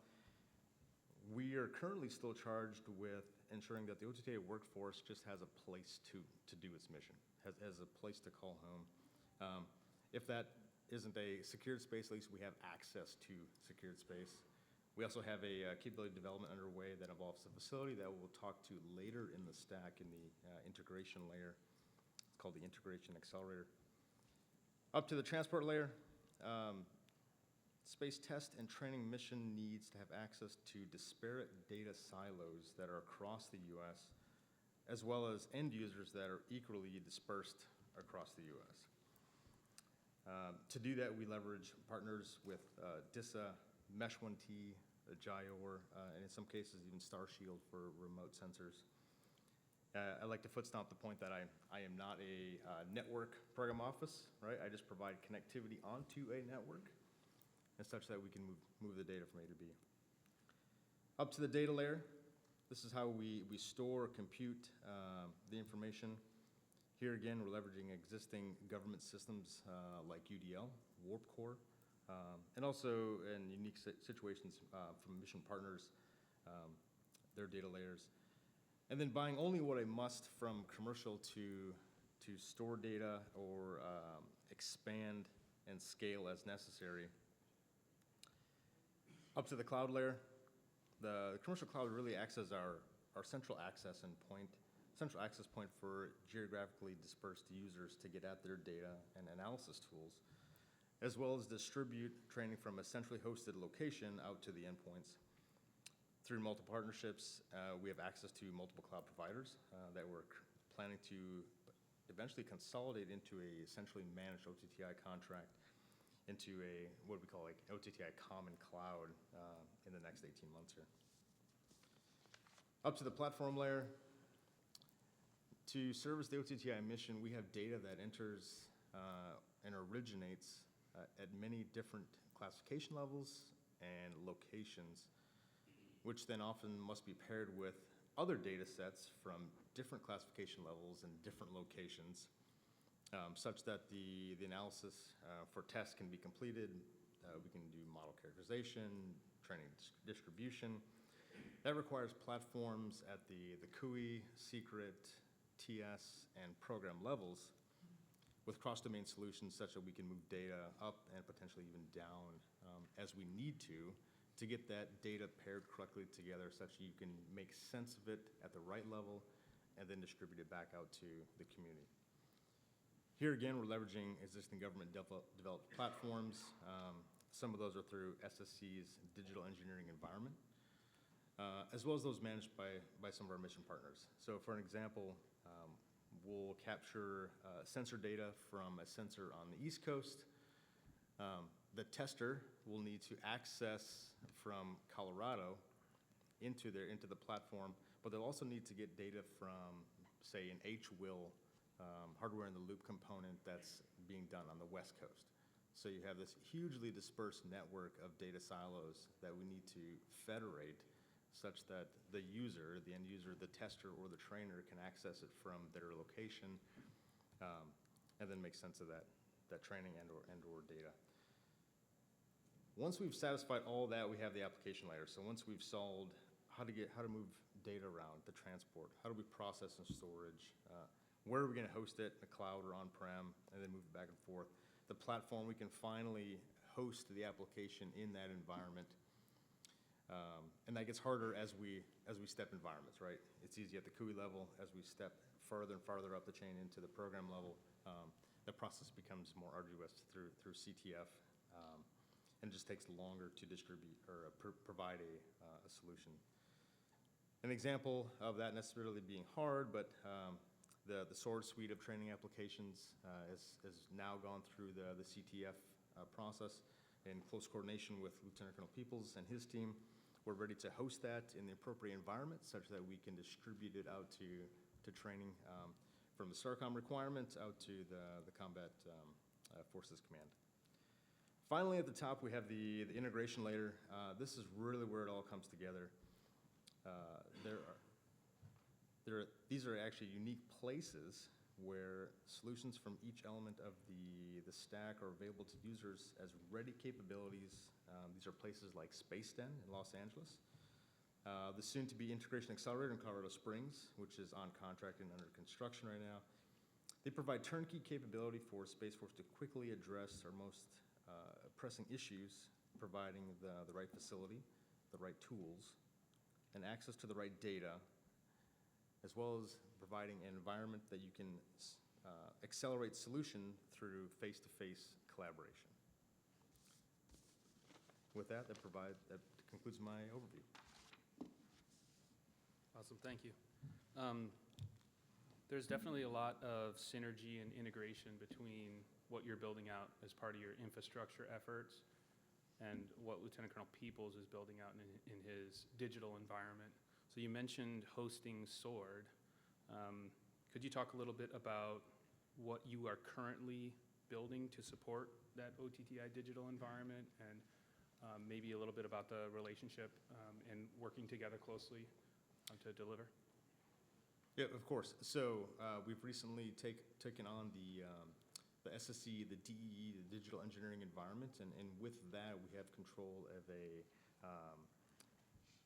We are currently still charged with ensuring that the OTTA workforce just has a place to do its mission, has a place to call home. If that isn't a secured space, at least we have access to secured space. We also have a capability development underway that involves the facility that we'll talk to later in the stack in the integration layer. It's called the Integration Accelerator. Up to the transport layer, space test and training mission needs to have access to disparate data silos that are across the U.S., as well as end users that are equally dispersed across the U.S. To do that, we leverage partners with DISA, Mesh1T, Gyore, and in some cases even Starshield for remote sensors. I like to foot stomp the point that I am not a network program office, right? I just provide connectivity onto a network and such that we can move the data from A to B. Up to the data layer, this is how we store, compute the information. Here again, we're leveraging existing government systems like UDL, Warp Core, and also in unique situations from mission partners, their data layers. And then buying only what I must from commercial to store data or expand and scale as necessary. Up to the cloud layer, the commercial cloud really acts as our central access point for geographically dispersed users to get at their data and analysis tools, as well as distribute training from a centrally hosted location out to the endpoints. Through multiple partnerships, we have access to multiple cloud providers that we're planning to eventually consolidate into a centrally managed OTTI contract into a, what we call like OTTI common cloud in the next 18 months here. Up to the platform layer, to service the OTTI mission, we have data that enters and originates at many different classification levels and locations, which then often must be paired with other data sets from different classification levels and different locations, such that the analysis for tests can be completed. We can do model characterization, training distribution. That requires platforms at the CUI, secret, TS, and program levels with cross-domain solutions such that we can move data up and potentially even down as we need to get that data paired correctly together such that you can make sense of it at the right level and then distribute it back out to the community. Here again, we're leveraging existing government developed platforms. Some of those are through SSC's digital engineering environment, as well as those managed by some of our mission partners. So for an example, we'll capture sensor data from a sensor on the East Coast. The tester will need to access from Colorado into the platform, but they'll also need to get data from, say, an H-will hardware in the loop component that's being done on the West Coast. So you have this hugely dispersed network of data silos that we need to federate such that the user, the end user, the tester, or the trainer can access it from their location and then make sense of that training and or data. Once we've satisfied all that, we have the application layer. So once we've solved how to move data around, the transport, how do we process and storage, where are we going to host it, the cloud or on-prem, and then move it back and forth. The platform, we can finally host the application in that environment. And that gets harder as we step environments, right? It's easy at the CUI level. As we step further and farther up the chain into the program level, the process becomes more arduous through CTF, and it just takes longer to distribute or provide a solution. An example of that necessarily being hard, but the SWORD suite of training applications has now gone through the CTF process in close coordination with Lieutenant Colonel Peoples and his team. We're ready to host that in the appropriate environment such that we can distribute it out to training from the STARCOM requirements out to the Combat Forces Command. Finally, at the top, we have the integration layer. This is really where it all comes together. these are actually unique places where solutions from each element of the stack are available to users as ready capabilities. These are places like Space Den in Los Angeles, the soon-to-be Integration Accelerator in Colorado Springs, which is on contract and under construction right now. They provide turnkey capability for Space Force to quickly address our most pressing issues, providing the right facility, the right tools, and access to the right data, as well as providing an environment that you can accelerate solution through face-to-face collaboration. With that concludes my overview. Awesome, thank you. There's definitely a lot of synergy and integration between what you're building out as part of your infrastructure efforts and what Lieutenant Colonel Peoples is building out in his digital environment. So you mentioned hosting SWORD. Could you talk a little bit about what you are currently building to support that OTTI digital environment, and maybe a little bit about the relationship and working together closely to deliver? Yeah, of course. So we've recently taken on the SSE, the DEE, the Digital Engineering Environment, and with that we have control of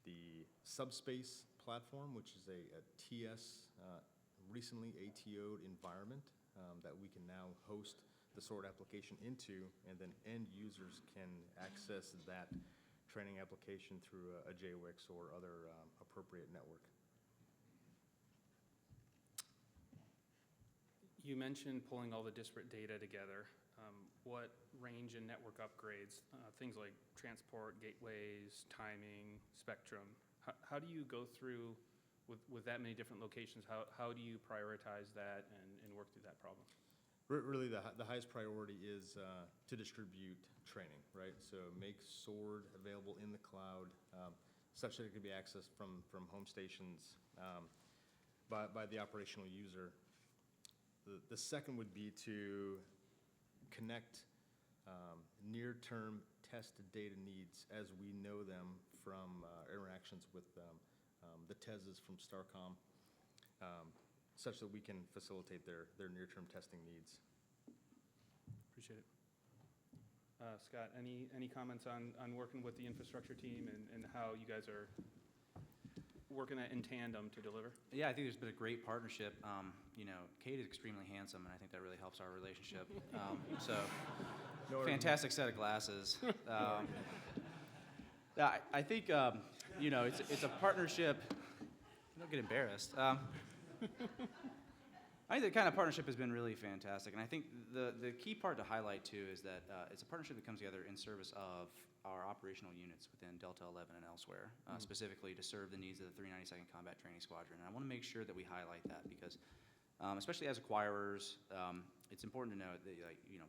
the subspace platform, which is a TS, recently ATO'd environment that we can now host the SWORD application into, and then end users can access that training application through a JWIX or other appropriate network. You mentioned pulling all the disparate data together. What range and network upgrades, things like transport, gateways, timing, spectrum, how do you go through, with that many different locations, how do you prioritize that and work through that problem? Really, the highest priority is to distribute training, right? So make SWORD available in the cloud, such that it can be accessed from home stations by the operational user. The second would be to connect near-term test data needs as we know them from interactions with the TESs from STARCOM, such that we can facilitate their near-term testing needs. Appreciate it. Scott, any comments on working with the infrastructure team and how you guys are working in tandem to deliver? Yeah, I think there's been a great partnership. Kate is extremely handsome, and I think that really helps our relationship. Fantastic set of glasses. I think, it's a partnership. Don't get embarrassed. I think the kind of partnership has been really fantastic, and I think the key part to highlight too is that it's a partnership that comes together in service of our operational units within Delta 11 and elsewhere, specifically to serve the needs of the 392nd Combat Training Squadron. And I want to make sure that we highlight that because, especially as acquirers, it's important to note that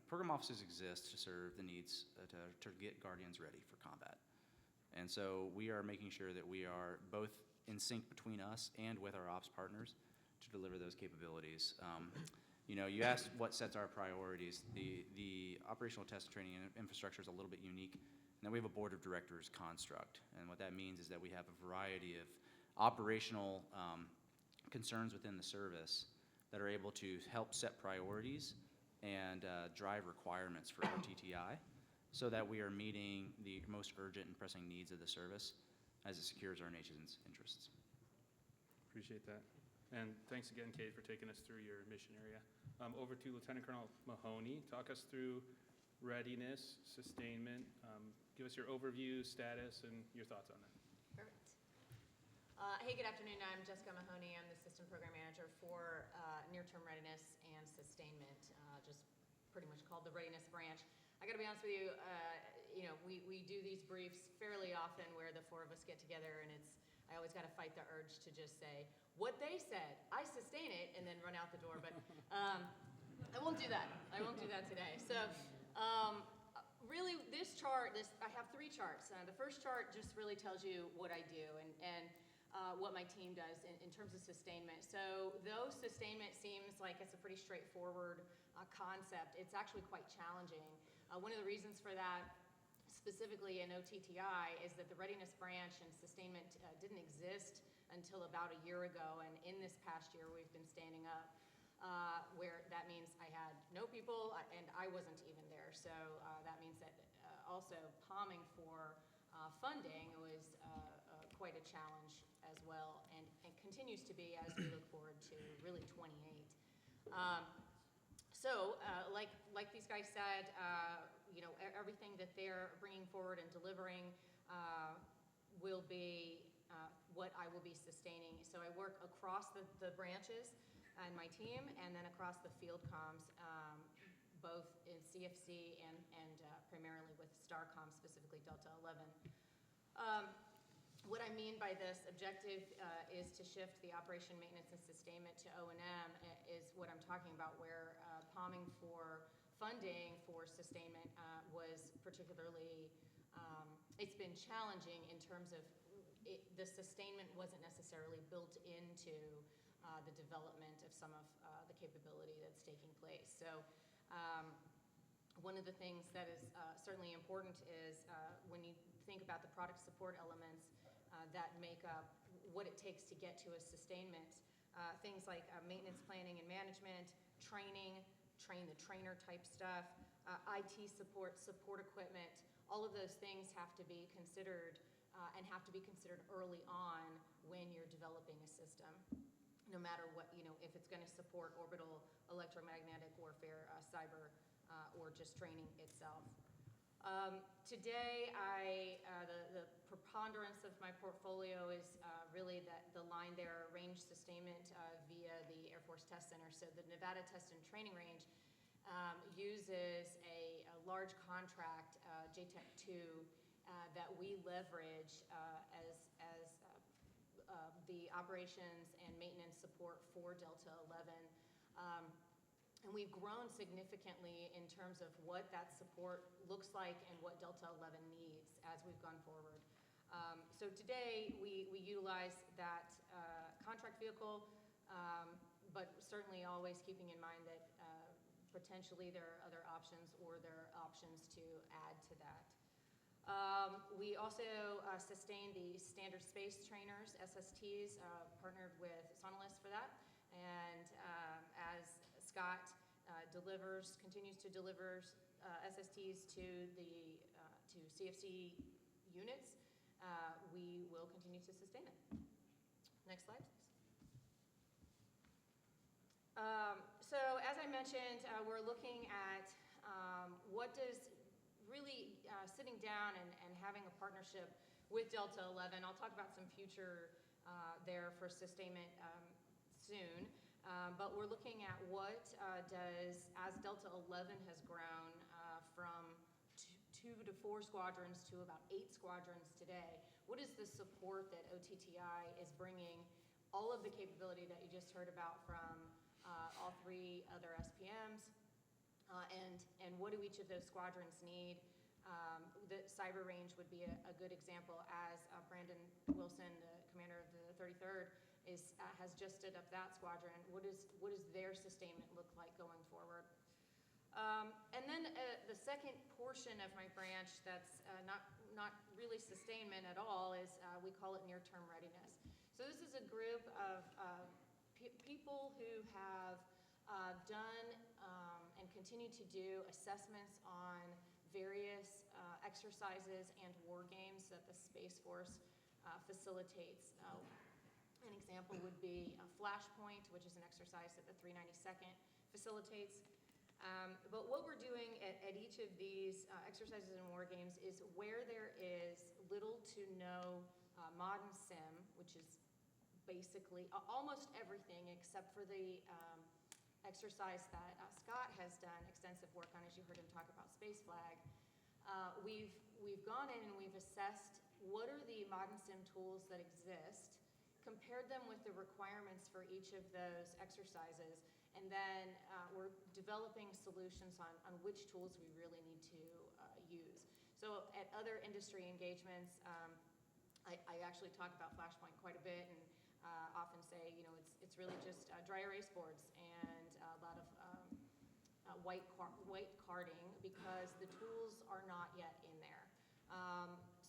program offices exist to serve the needs to get Guardians ready for combat. And so we are making sure that we are both in sync between us and with our ops partners to deliver those capabilities. You asked what sets our priorities. The operational test and training infrastructure is a little bit unique. And then we have a board of directors construct. And what that means is that we have a variety of operational concerns within the service that are able to help set priorities and drive requirements for OTTI so that we are meeting the most urgent and pressing needs of the service as it secures our nation's interests. Appreciate that. And thanks again, Kate, for taking us through your mission area. Over to Lieutenant Colonel Mahoney. Talk us through readiness, sustainment. Give us your overview, status, and your thoughts on that. Perfect. Hey, good afternoon. I'm Jessica Mahoney. I'm the System Program Manager for Near-Term Readiness and Sustainment, just pretty much called the Readiness Branch. I got to be honest with you, we do these briefs fairly often where the four of us get together, and I always got to fight the urge to just say, what they said, I sustain it, and then run out the door. But I won't do that. I won't do that today. So really, this chart, I have three charts. The first chart just really tells you what I do and what my team does in terms of sustainment. So though sustainment seems like it's a pretty straightforward concept, it's actually quite challenging. One of the reasons for that, specifically in OTTI, is that the readiness branch and sustainment didn't exist until about a year ago, and in this past year, we've been standing up, where that means I had no people, and I wasn't even there. So that means that also palming for funding was quite a challenge as well, and continues to be as we look forward to really 28. Like these guys said, everything that they're bringing forward and delivering will be what I will be sustaining. So I work across the branches and my team, and then across the field comms, both in CFC and primarily with STARCOM, specifically Delta 11. What I mean by this objective is to shift the operation, maintenance, and sustainment to O&M is what I'm talking about, where palming for funding for sustainment was particularly, it's been challenging in terms of the sustainment wasn't necessarily built into the development of some of the capability that's taking place. So one of the things that is certainly important is when you think about the product support elements that make up what it takes to get to a sustainment, things like maintenance planning and management, training, train the trainer type stuff, IT support, support equipment, all of those things have to be considered and have to be considered early on when you're developing a system, no matter what, if it's going to support orbital electromagnetic warfare, cyber, or just training itself. Today, the preponderance of my portfolio is really the line there, range sustainment via the Air Force Test Center. So the Nevada Test and Training Range uses a large contract, JTEC-2, that we leverage as the operations and maintenance support for Delta 11. And we've grown significantly in terms of what that support looks like and what Delta 11 needs as we've gone forward. So today, we utilize that contract vehicle, but certainly always keeping in mind that potentially there are other options, or there are options to add to that. We also sustain the standard space trainers, SSTs, partnered with Sonalist for that. And as Scott continues to deliver SSTs to CFC units, we will continue to sustain it. Next slide, please. So as I mentioned, we're looking at what does really sitting down and having a partnership with Delta 11. I'll talk about some future there for sustainment soon. But we're looking at what as Delta 11 has grown from 2 to 4 squadrons to about 8 squadrons today, what is the support that OTTI is bringing, all of the capability that you just heard about from all 3 other SPMs, and what do each of those squadrons need? The cyber range would be a good example, as Brandon Wilson, the commander of the 33rd, has just stood up that squadron. What does their sustainment look like going forward? And then the second portion of my branch that's not really sustainment at all is we call it near-term readiness. So this is a group of people who have done and continue to do assessments on various exercises and war games that the Space Force facilitates. An example would be a Flashpoint, which is an exercise that the 392nd facilitates. But what we're doing at each of these exercises and war games is where there is little to no modern sim, which is basically almost everything except for the exercise that Scott has done extensive work on, as you heard him talk about Space Flag. We've gone in and we've assessed what are the modern sim tools that exist, compared them with the requirements for each of those exercises, and then we're developing solutions on which tools we really need to use. So at other industry engagements, I actually talk about Flashpoint quite a bit, and often say, it's really just dry erase boards and a lot of white carding, because the tools are not yet in there.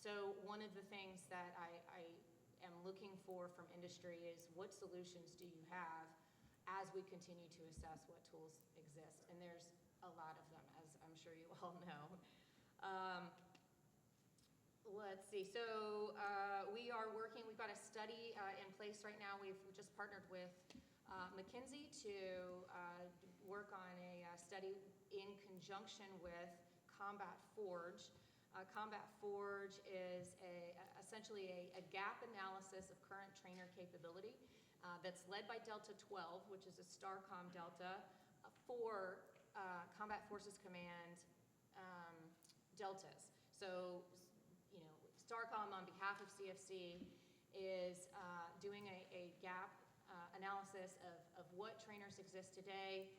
So one of the things that I am looking for from industry is what solutions do you have as we continue to assess what tools exist? And there's a lot of them, as I'm sure you all know. Let's see, so we are working, we've got a study in place right now. We've just partnered with McKinsey to work on a study in conjunction with Combat Forge. Combat Forge is essentially a gap analysis of current trainer capability that's led by Delta 12, which is a STARCOM Delta for Combat Forces Command deltas. So, you know, STARCOM on behalf of CFC is doing a gap analysis of what trainers exist today.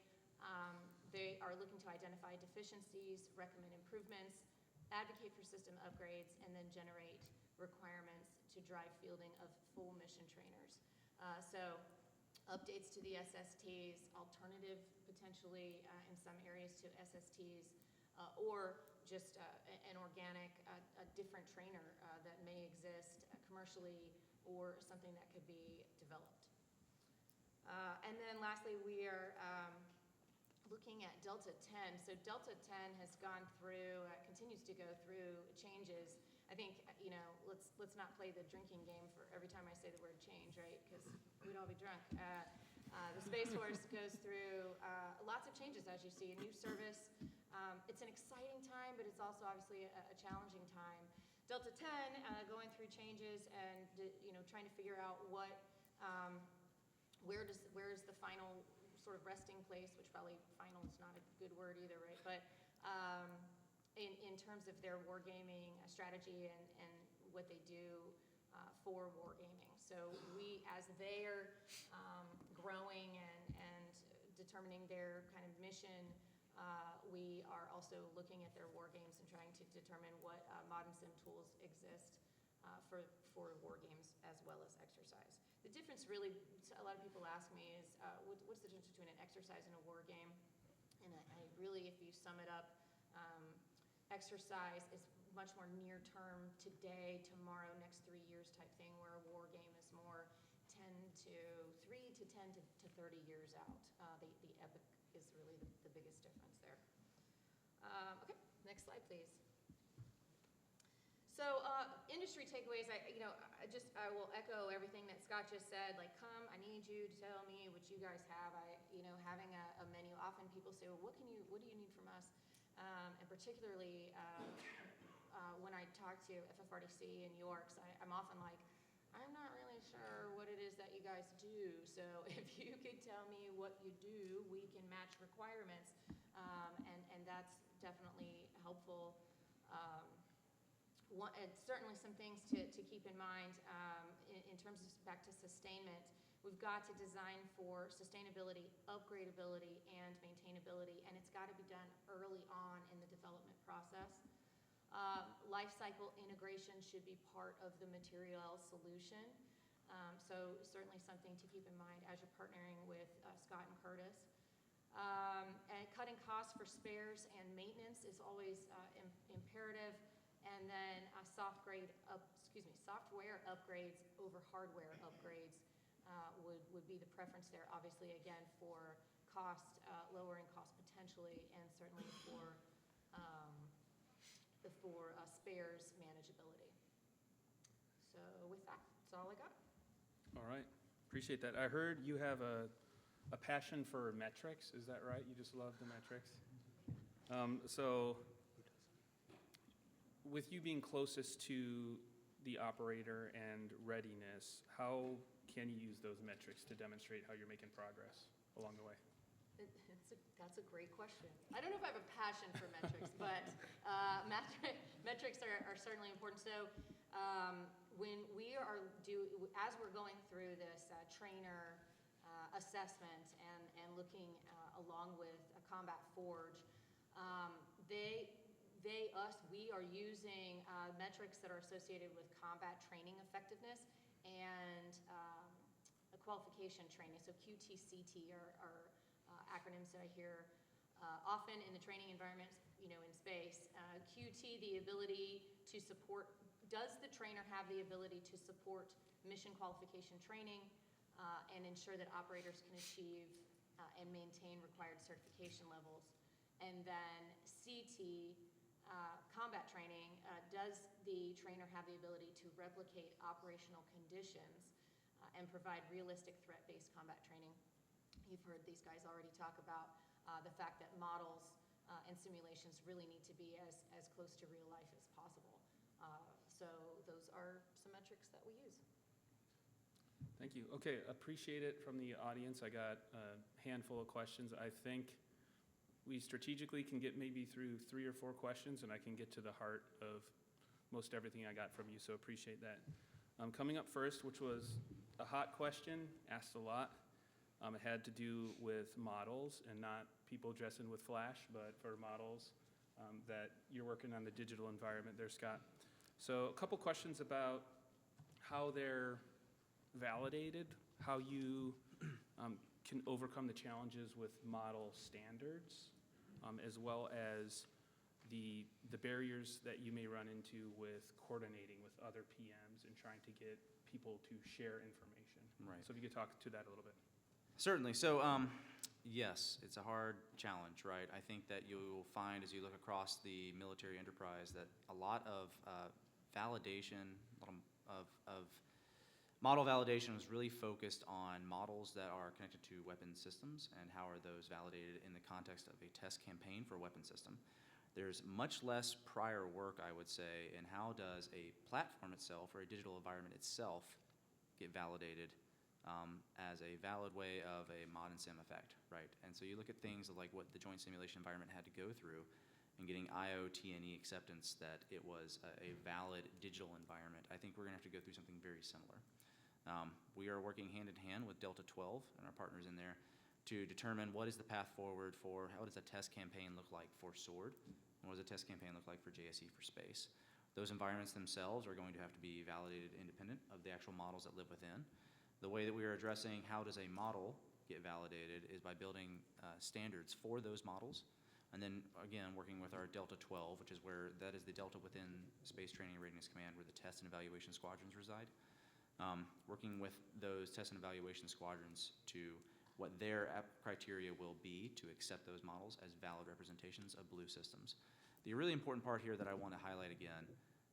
They are looking to identify deficiencies, recommend improvements, advocate for system upgrades, and then generate requirements to drive fielding of full mission trainers. So updates to the SSTs, alternative potentially in some areas to SSTs, or just an organic, a different trainer that may exist commercially or something that could be developed. And then lastly, we are looking at Delta 10. So Delta 10 has gone through, continues to go through changes. I think, you know, let's not play the drinking game for every time I say the word change, right? Because we'd all be drunk. The Space Force goes through lots of changes, as you see, a new service. It's an exciting time, but it's also obviously a challenging time. Delta 10 going through changes and, you know, trying to figure out what, where's the final sort of resting place, which probably final is not a good word either, right? But in terms of their wargaming strategy and what they do for wargaming. So we, as they're growing and determining their kind of mission, we are also looking at their war games and trying to determine what modern sim tools exist for war games as well as exercise. The difference really, a lot of people ask me is, what's the difference between an exercise and a war game? And I really, if you sum it up, exercise is much more near term, today, tomorrow, next 3 years type thing, where a war game is more 3 to 10 to 30 years out. The epic is really the biggest difference there. Okay, next slide, please. So industry takeaways, I will echo everything that Scott just said. Like, I need you to tell me what you guys have. Having a menu. Often people say, well, what do you need from us? And particularly when I talk to FFRDC and Yorks, I'm often like, I'm not really sure what it is that you guys do. So if you could tell me what you do, we can match requirements. And that's definitely helpful. And certainly some things to keep in mind in terms of back to sustainment. We've got to design for sustainability, upgradability, and maintainability, and it's got to be done early on in the development process. Life cycle integration should be part of the material solution. So certainly something to keep in mind as you're partnering with Scott and Curtis. And cutting costs for spares and maintenance is always imperative. And then software upgrades over hardware upgrades would be the preference there. Obviously, again, for cost, lowering cost potentially, and certainly for spares manageability. So with that, that's all I got. All right, appreciate that. I heard you have a passion for metrics, is that right? You just love the metrics? So with you being closest to the operator and readiness, how can you use those metrics to demonstrate how you're making progress along the way? That's a great question. I don't know if I have a passion for metrics, but metrics are certainly important. So when we are as we're going through this trainer assessment and looking along with Combat Forge, we are using metrics that are associated with combat training effectiveness and qualification training. So QT-CT are acronyms that I hear often in the training environments, in space. QT, the ability to support Does the trainer have the ability to support mission qualification training and ensure that operators can achieve and maintain required certification levels? And then CT, combat training, does the trainer have the ability to replicate operational conditions and provide realistic threat-based combat training? You've heard these guys already talk about the fact that models and simulations really need to be as close to real life as possible. So those are some metrics that we use. Thank you. Okay, appreciate it from the audience. I got a handful of questions. I think we strategically can get maybe through 3 or 4 questions, and I can get to the heart of most everything I got from you, so appreciate that. Coming up first, which was a hot question, asked a lot. It had to do with models, and not people dressing with Flash, but for models that you're working on the digital environment there, Scott. So a couple questions about how they're validated, how you can overcome the challenges with model standards, as well as the barriers that you may run into with coordinating with other PMs and trying to get people to share information. Right. So if you could talk to that a little bit. Certainly. So, yes, it's a hard challenge, right? I think that you'll find as you look across the military enterprise that a lot of validation, of model validation was really focused on models that are connected to weapon systems and how are those validated in the context of a test campaign for a weapon system. There's much less prior work, I would say, in how does a platform itself or a digital environment itself get validated as a valid way of a mod and sim effect, right? And so you look at things like what the joint simulation environment had to go through and getting IOT&E acceptance that it was a valid digital environment. I think we're gonna have to go through something very similar. We are working hand in hand with Delta 12 and our partners in there to determine what is the path forward for, how does a test campaign look like for SWORD, and what does a test campaign look like for JSE for space. Those environments themselves are going to have to be validated independent of the actual models that live within. The way that we are addressing how does a model get validated is by building standards for those models, and then again working with our Delta 12, which is where that is the Delta within Space Training and Readiness Command, where the test and evaluation squadrons reside. Working with those test and evaluation squadrons to what their criteria will be to accept those models as valid representations of blue systems. The really important part here that I want to highlight again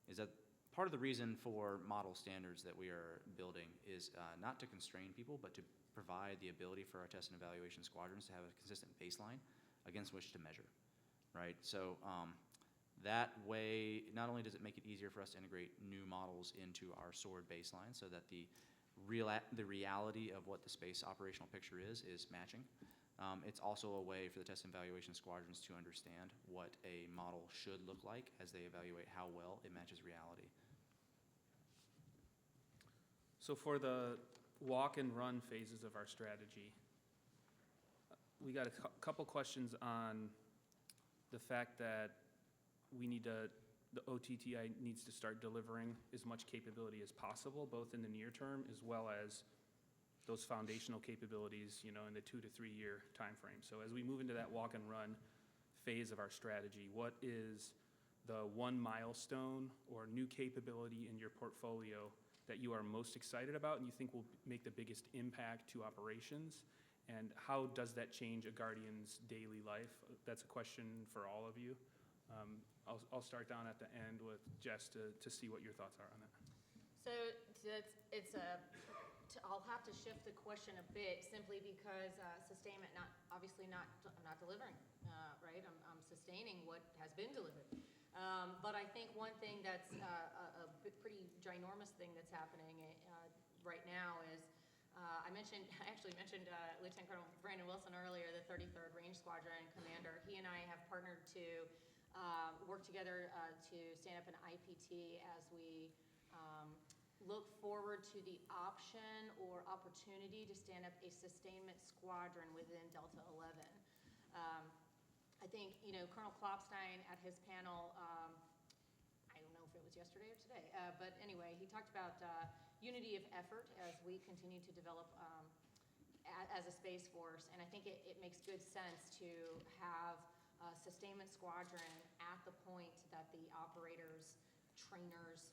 is that part of the reason for model standards that we are building is not to constrain people, but to provide the ability for our test and evaluation squadrons to have a consistent baseline against which to measure, right? So that way, not only does it make it easier for us to integrate new models into our SWORD baseline so that the reality of what the space operational picture is matching. It's also a way for the test and evaluation squadrons to understand what a model should look like as they evaluate how well it matches reality. So for the walk and run phases of our strategy, we got a couple questions on the fact that the OTTI needs to start delivering as much capability as possible, both in the near term as well as those foundational capabilities, in the 2 to 3 year time frame. So as we move into that walk and run phase of our strategy, what is the one milestone or new capability in your portfolio that you are most excited about and you think will make the biggest impact to operations? And how does that change a Guardian's daily life? That's a question for all of you. I'll start down at the end with Jess to see what your thoughts are on that. So I'll have to shift the question a bit simply because sustainment, obviously not delivering, right? I'm sustaining what has been delivered. But I think one thing that's a pretty ginormous thing that's happening right now is I actually mentioned Lieutenant Colonel Brandon Wilson earlier, the 33rd Range Squadron Commander. He and I have partnered to work together to stand up an IPT as we look forward to the option or opportunity to stand up a sustainment squadron within Delta 11. I think, Colonel Klopstein at his panel, I don't know if it was yesterday or today, but anyway, he talked about unity of effort as we continue to develop as a Space Force, and I think it makes good sense to have a sustainment squadron at the point that the operators trainers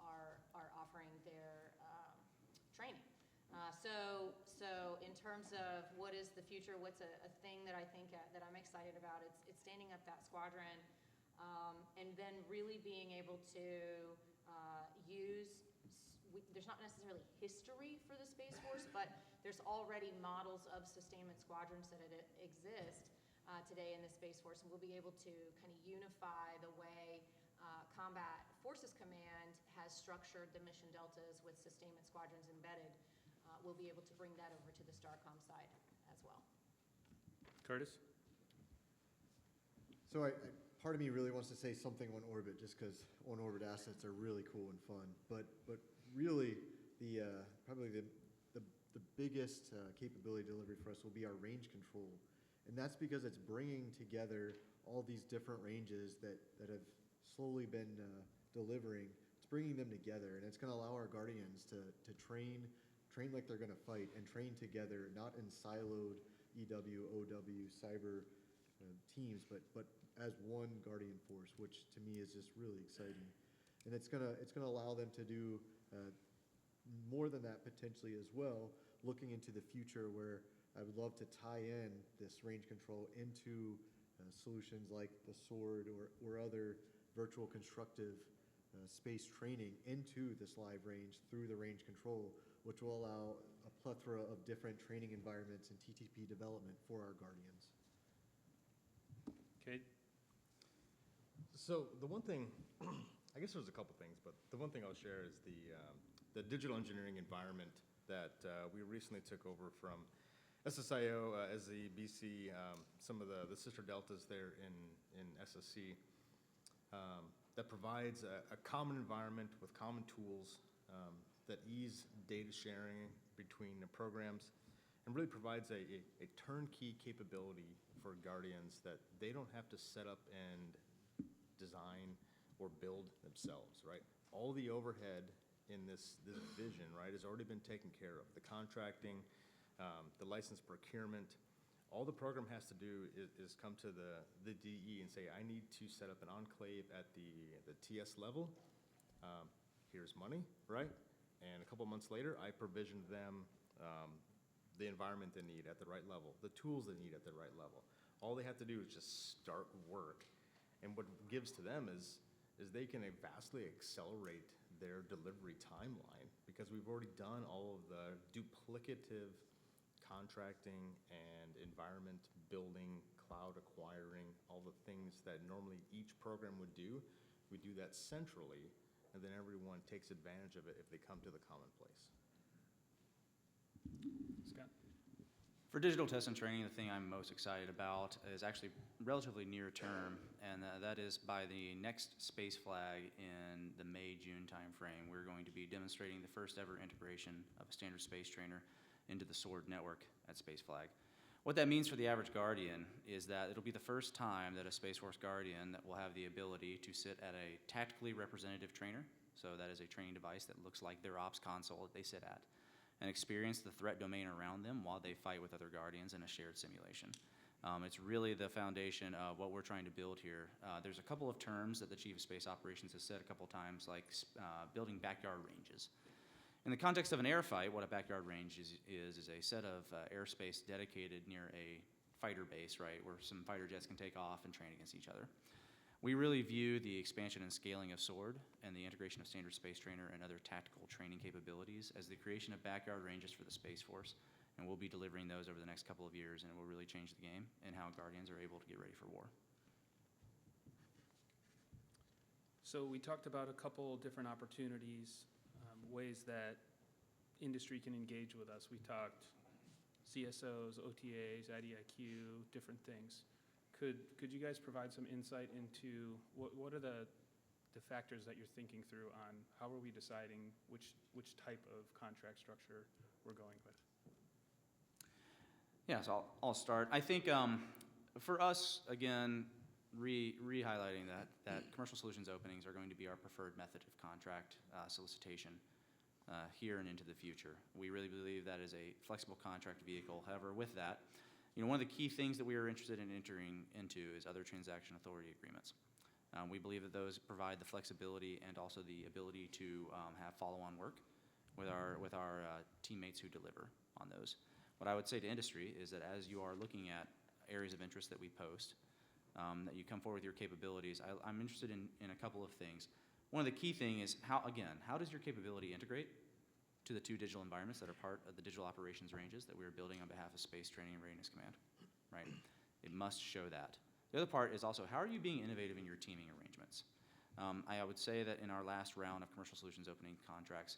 are offering their training. So in terms of what is the future, what's a thing that I think that I'm excited about, it's standing up that squadron, and then really being able to there's not necessarily history for the Space Force, but there's already models of sustainment squadrons that exist today in the Space Force, and we'll be able to kind of unify the way Combat Forces Command has structured the mission deltas with sustainment squadrons embedded. We'll be able to bring that over to the STARCOM side as well. Curtis? So part of me really wants to say something on orbit, just because on-orbit assets are really cool and fun. But really, probably the biggest capability delivery for us will be our range control. And that's because it's bringing together all these different ranges that have slowly been delivering. It's bringing them together, and it's going to allow our Guardians to train like they're going to fight, and train together, not in siloed EW, OW, cyber teams, but as one Guardian force, which to me is just really exciting. And it's gonna allow them to do more than that potentially as well, looking into the future, where I would love to tie in this range control into solutions like the SWORD or other virtual constructive space training into this live range through the range control, which will allow a plethora of different training environments and TTP development for our Guardians. Okay. So the one thing, I guess there's a couple things, but the one thing I'll share is the digital engineering environment that we recently took over from SSIO as the BC, some of the sister deltas there in SSC, that provides a common environment with common tools that ease data sharing between the programs, and really provides a turnkey capability for Guardians that they don't have to set up and design or build themselves, right? All the overhead in this vision, right, has already been taken care of. The contracting, the license procurement, all the program has to do is come to the DE and say, I need to set up an enclave at the TS level. Here's money, right? And a couple months later, I provisioned them the environment they need at the right level, the tools they need at the right level. All they have to do is just start work. And what gives to them is they can vastly accelerate their delivery timeline, because we've already done all of the duplicative contracting and environment building, cloud acquiring, all the things that normally each program would do. We do that centrally, and then everyone takes advantage of it if they come to the common place. Scott? For digital test and training, the thing I'm most excited about is actually relatively near term, and that is by the next space flag in the May-June timeframe, we're going to be demonstrating the first ever integration of a standard space trainer into the SWORD network at Space Flag. What that means for the average Guardian is that it'll be the first time that a Space Force Guardian that will have the ability to sit at a tactically representative trainer, so that is a training device that looks like their ops console that they sit at, and experience the threat domain around them while they fight with other Guardians in a shared simulation. It's really the foundation of what we're trying to build here. There's a couple of terms that the Chief of Space Operations has said a couple times, like building backyard ranges. In the context of an air fight, what a backyard range is a set of airspace dedicated near a fighter base, right, where some fighter jets can take off and train against each other. We really view the expansion and scaling of SWORD and the integration of standard space trainer and other tactical training capabilities as the creation of backyard ranges for the Space Force, and we'll be delivering those over the next couple of years, and it will really change the game and how Guardians are able to get ready for war. So we talked about a couple different opportunities, ways that industry can engage with us. We talked CSOs, OTAs, IDIQ, different things. Could you guys provide some insight into what are the factors that you're thinking through on how are we deciding which type of contract structure we're going with? Yeah, so I'll start. I think for us, again, re-highlighting that commercial solutions openings are going to be our preferred method of contract solicitation here and into the future. We really believe that is a flexible contract vehicle. However, with that, one of the key things that we are interested in entering into is other transaction authority agreements. We believe that those provide the flexibility and also the ability to have follow-on work with our teammates who deliver on those. What I would say to industry is that as you are looking at areas of interest that we post, that you come forward with your capabilities, I'm interested in a couple of things. One of the key things is how does your capability integrate to the two digital environments that are part of the digital operations ranges that we are building on behalf of Space Training and Readiness Command, right? It must show that. The other part is also, how are you being innovative in your teaming arrangements? I would say that in our last round of commercial solutions opening contracts,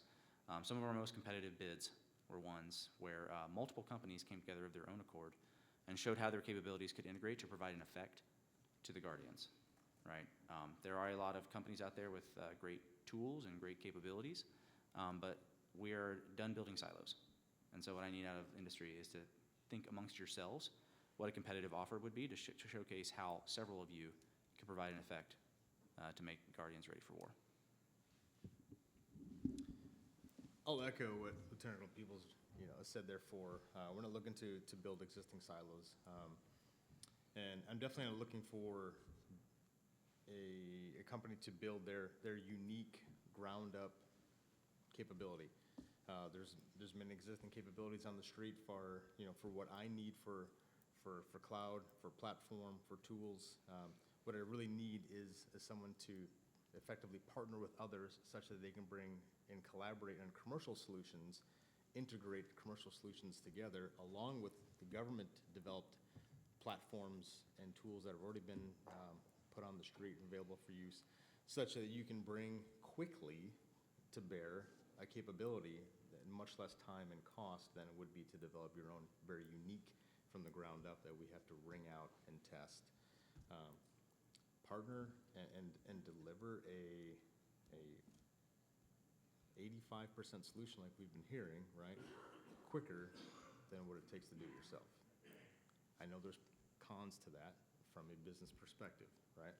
some of our most competitive bids were ones where multiple companies came together of their own accord and showed how their capabilities could integrate to provide an effect to the Guardians, right? There are a lot of companies out there with great tools and great capabilities, but we are done building silos. And so what I need out of industry is to think amongst yourselves what a competitive offer would be to showcase how several of you can provide an effect to make Guardians ready for war. I'll echo what Lieutenant Colonel Peoples, said there for, we're not looking to build existing silos. And I'm definitely not looking for a company to build their unique ground up capability. There's many existing capabilities on the street for what I need for cloud, for platform, for tools. What I really need is someone to effectively partner with others such that they can bring and collaborate on commercial solutions, integrate commercial solutions together along with the government developed platforms and tools that have already been put on the street and available for use, such that you can bring quickly to bear a capability in much less time and cost than it would be to develop your own very unique from the ground up that we have to wring out and test. Partner and deliver a 85% solution like we've been hearing, right, quicker than what it takes to do it yourself. I know there's cons to that from a business perspective, right?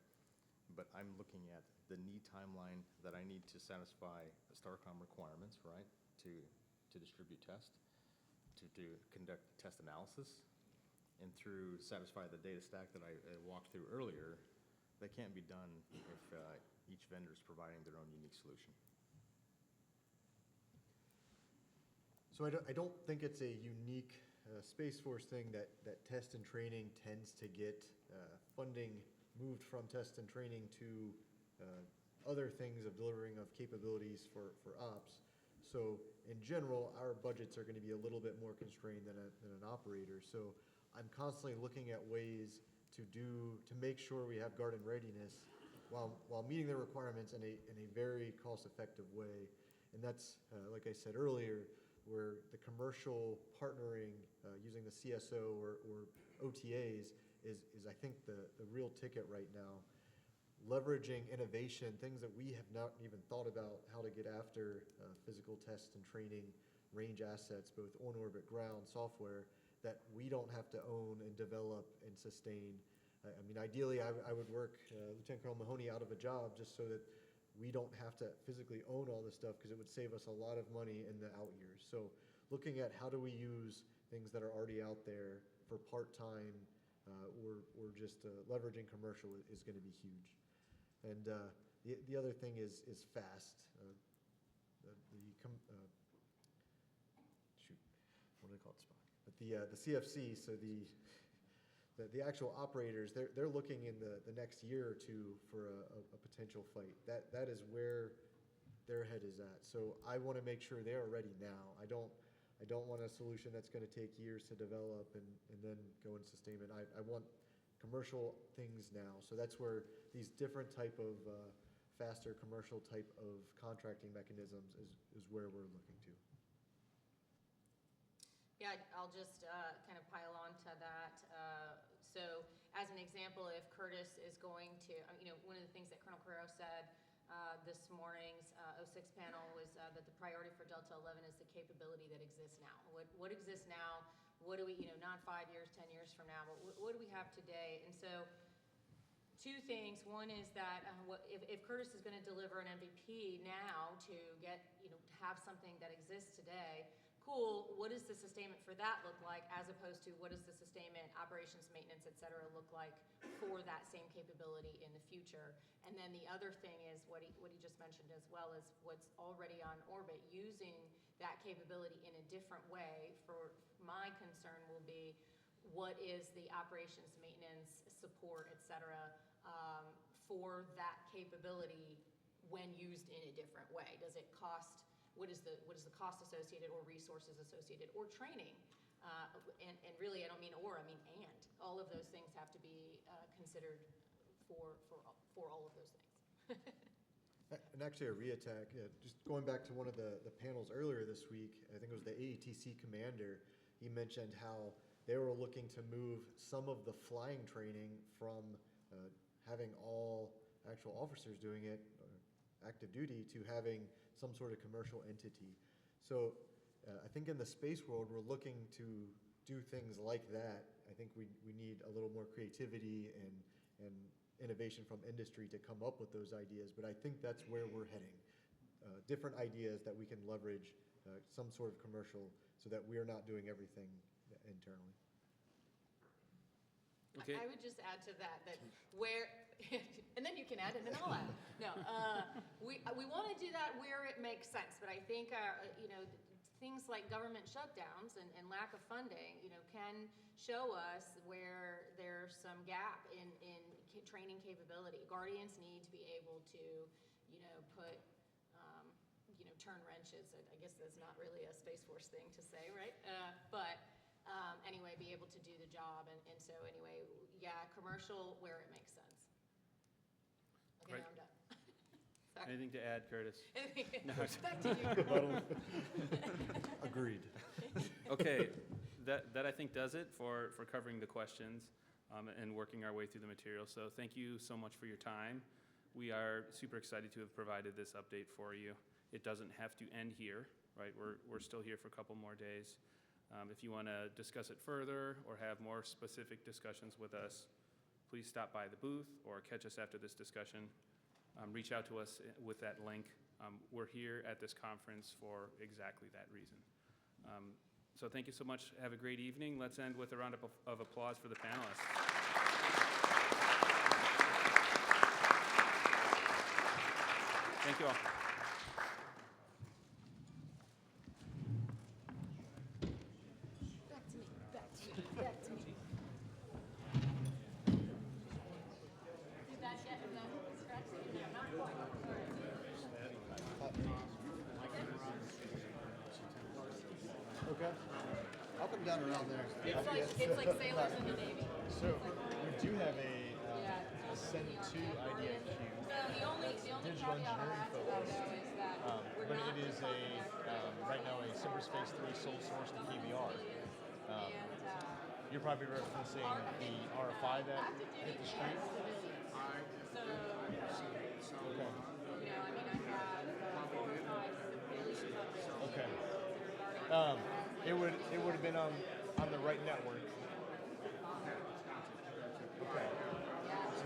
But I'm looking at the need timeline that I need to satisfy the STARCOM requirements, right, to distribute test, to conduct test analysis, and through satisfy the data stack that I walked through earlier. That can't be done if each vendor is providing their own unique solution. So I don't think it's a unique Space Force thing that test and training tends to get funding moved from test and training to other things of delivering of capabilities for ops. So in general, our budgets are going to be a little bit more constrained than an operator. So I'm constantly looking at ways to make sure we have guard and readiness while meeting the requirements in a very cost-effective way. And that's, like I said earlier, where the commercial partnering using the CSO or OTAs is I think the real ticket right now. Leveraging innovation, things that we have not even thought about how to get after physical test and training, range assets, both on-orbit, ground, software, that we don't have to own and develop and sustain. I mean, ideally, I would work Lieutenant Colonel Mahoney out of a job just so that we don't have to physically own all this stuff, because it would save us a lot of money in the out years. So looking at how do we use things that are already out there for part-time or just leveraging commercial is going to be huge. And the other thing is fast. What do they call it, Spock? But the CFC, so the actual operators, they're looking in the next year or two for a potential fight. That is where their head is at. So I want to make sure they are ready now. I don't want a solution that's going to take years to develop and then go in sustainment. I want commercial things now. So that's where these different type of faster commercial type of contracting mechanisms is where we're looking to. Yeah, I'll just kind of pile on to that. So as an example, if Curtis is going to, one of the things that Colonel Carrero said this morning's 06 panel was that the priority for Delta 11 is the capability that exists now. What exists now? What do we, not 5 years, 10 years from now, but what do we have today? And so two things. One is that if Curtis is going to deliver an MVP now to get, to have something that exists today, cool, what does the sustainment for that look like, as opposed to what does the sustainment, operations, maintenance, et cetera, look like for that same capability in the future? And then the other thing is what he just mentioned as well, is what's already on orbit, using that capability in a different way. For my concern will be, what is the operations, maintenance, support, et cetera, for that capability when used in a different way? Does it cost, what is the cost associated, or resources associated, or training? And really, I don't mean or, I mean and. All of those things have to be considered for all of those things. And actually, a reattack, just going back to one of the panels earlier this week, I think it was the AETC commander, he mentioned how they were looking to move some of the flying training from having all actual officers doing it, active duty, to having some sort of commercial entity. So I think in the space world, we're looking to do things like that. I think we need a little more creativity and innovation from industry to come up with those ideas, but I think that's where we're heading. Different ideas that we can leverage some sort of commercial, so that we're not doing everything internally. Okay. I would just add to that where, and then you can add, and then I'll add. No, we want to do that where it makes sense, but I think things like government shutdowns and lack of funding, can show us where there's some gap in training capability. Guardians need to be able to, put, turn wrenches. I guess that's not really a Space Force thing to say, right? But anyway, be able to do the job. And so anyway, yeah, commercial where it makes sense. Okay, Right. now I'm done. Sorry. Anything to add, Curtis? Back to you. Agreed. Okay, that I think does it for covering the questions and working our way through the material. So thank you so much for your time. We are super excited to have provided this update for you. It doesn't have to end here, right? We're still here for a couple more days. If you want to discuss it further or have more specific discussions with us, please stop by the booth or catch us after this discussion. Reach out to us with that link. We're here at this conference for exactly that reason. So thank you so much. Have a great evening. Let's end with a round of applause for the panelists. Thank you all. Back to me, back to me, back to me. Did that get scratchy? No, not quite. Okay. I'll come down around there. It's like sailors in the Navy. So we do have a Yeah. Ascend 2 IDIQ. So the only Digital caveat I'll add to that though is that we're But not. it is right now a Cyberspace 3 sole source to KBR. You're probably referencing the RFI that hit the street. So, Okay. I mean, I had 4 or 5 civilians up there. Okay. It would have been on the right network. Okay. So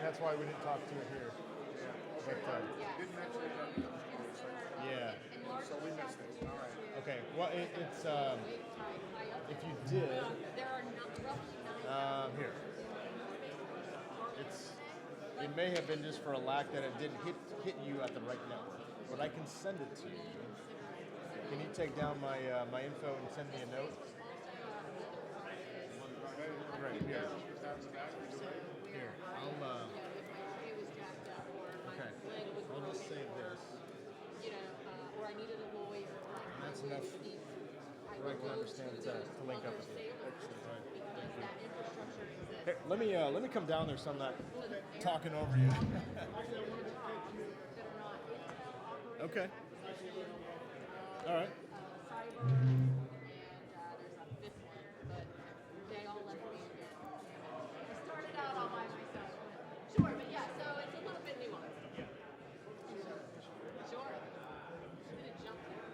that's why we didn't talk to it here. But, yeah. So we missed it. Okay. Well, it's if you did. There are roughly 9. Here. It may have been just for a lack that it didn't hit you at the right network, but I can send it to you. Can you take down my my info and send me a note? Right here. Here. Okay. I'll just save this. Or I needed a lawyer. And that's enough where I can understand to link up with you. Hey, let me come down there so I'm not talking over you. Okay. All right. Cyber, and there's a 5th one, but they all left me again. I started out all by myself. Sure, but yeah, so it's a little bit nuanced. Sure. I'm gonna jump there.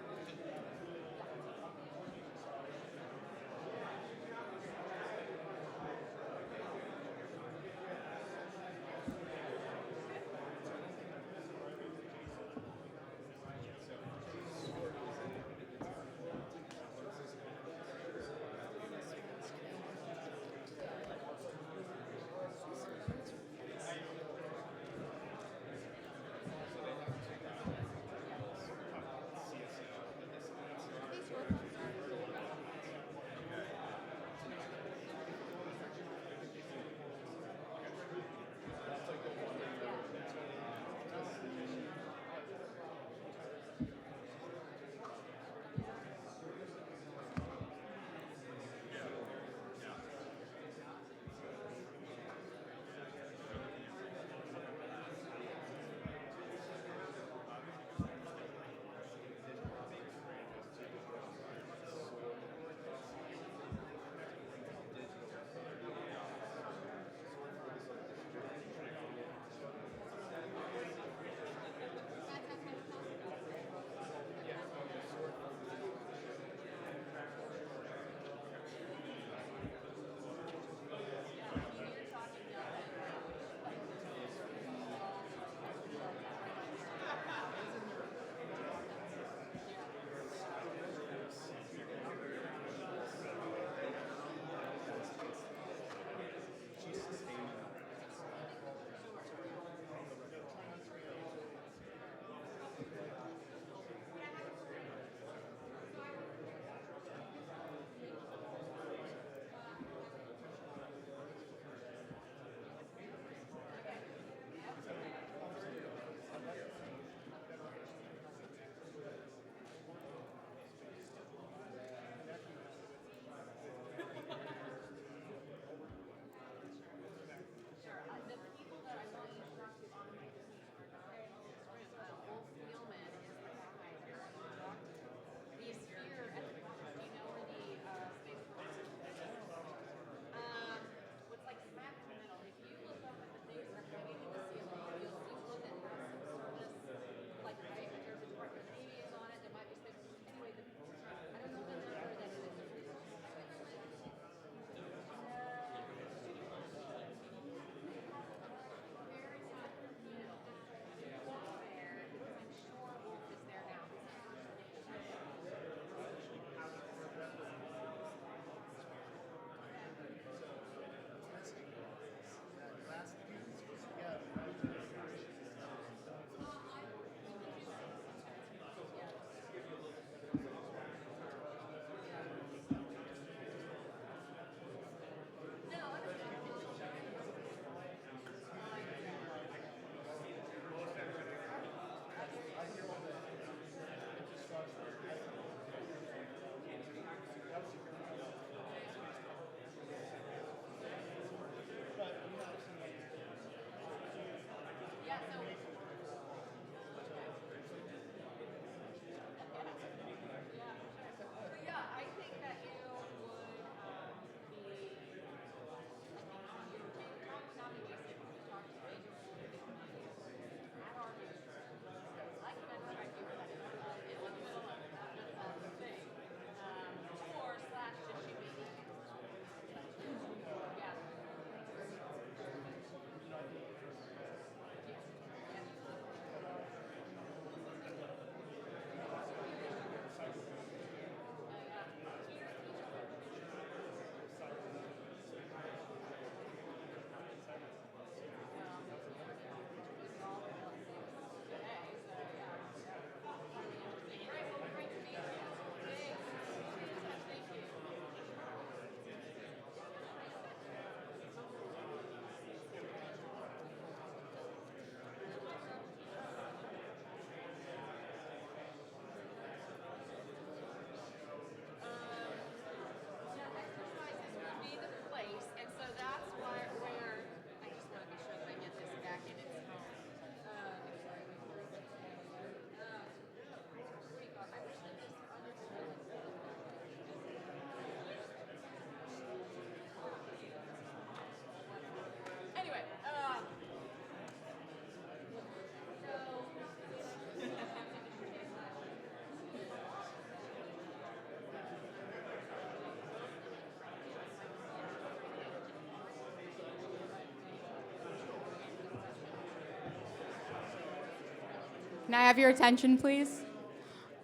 Can I have your attention, please?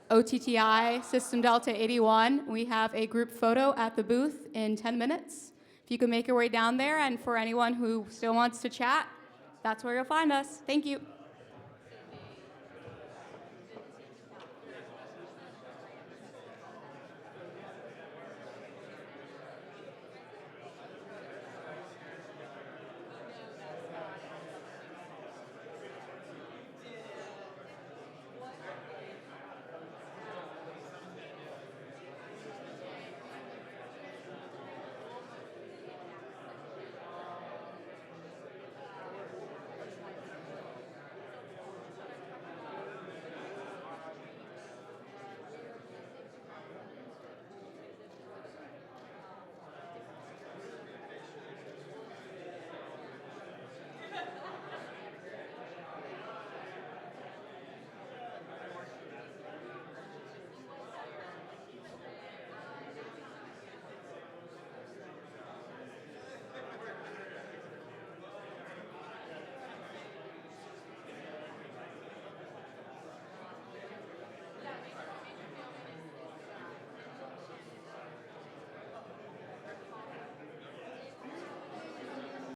OTTI System Delta 81. We have a group photo at the booth in 10 minutes. If you could make your way down there, and for anyone who still wants to chat, that's where you'll find us. Thank you.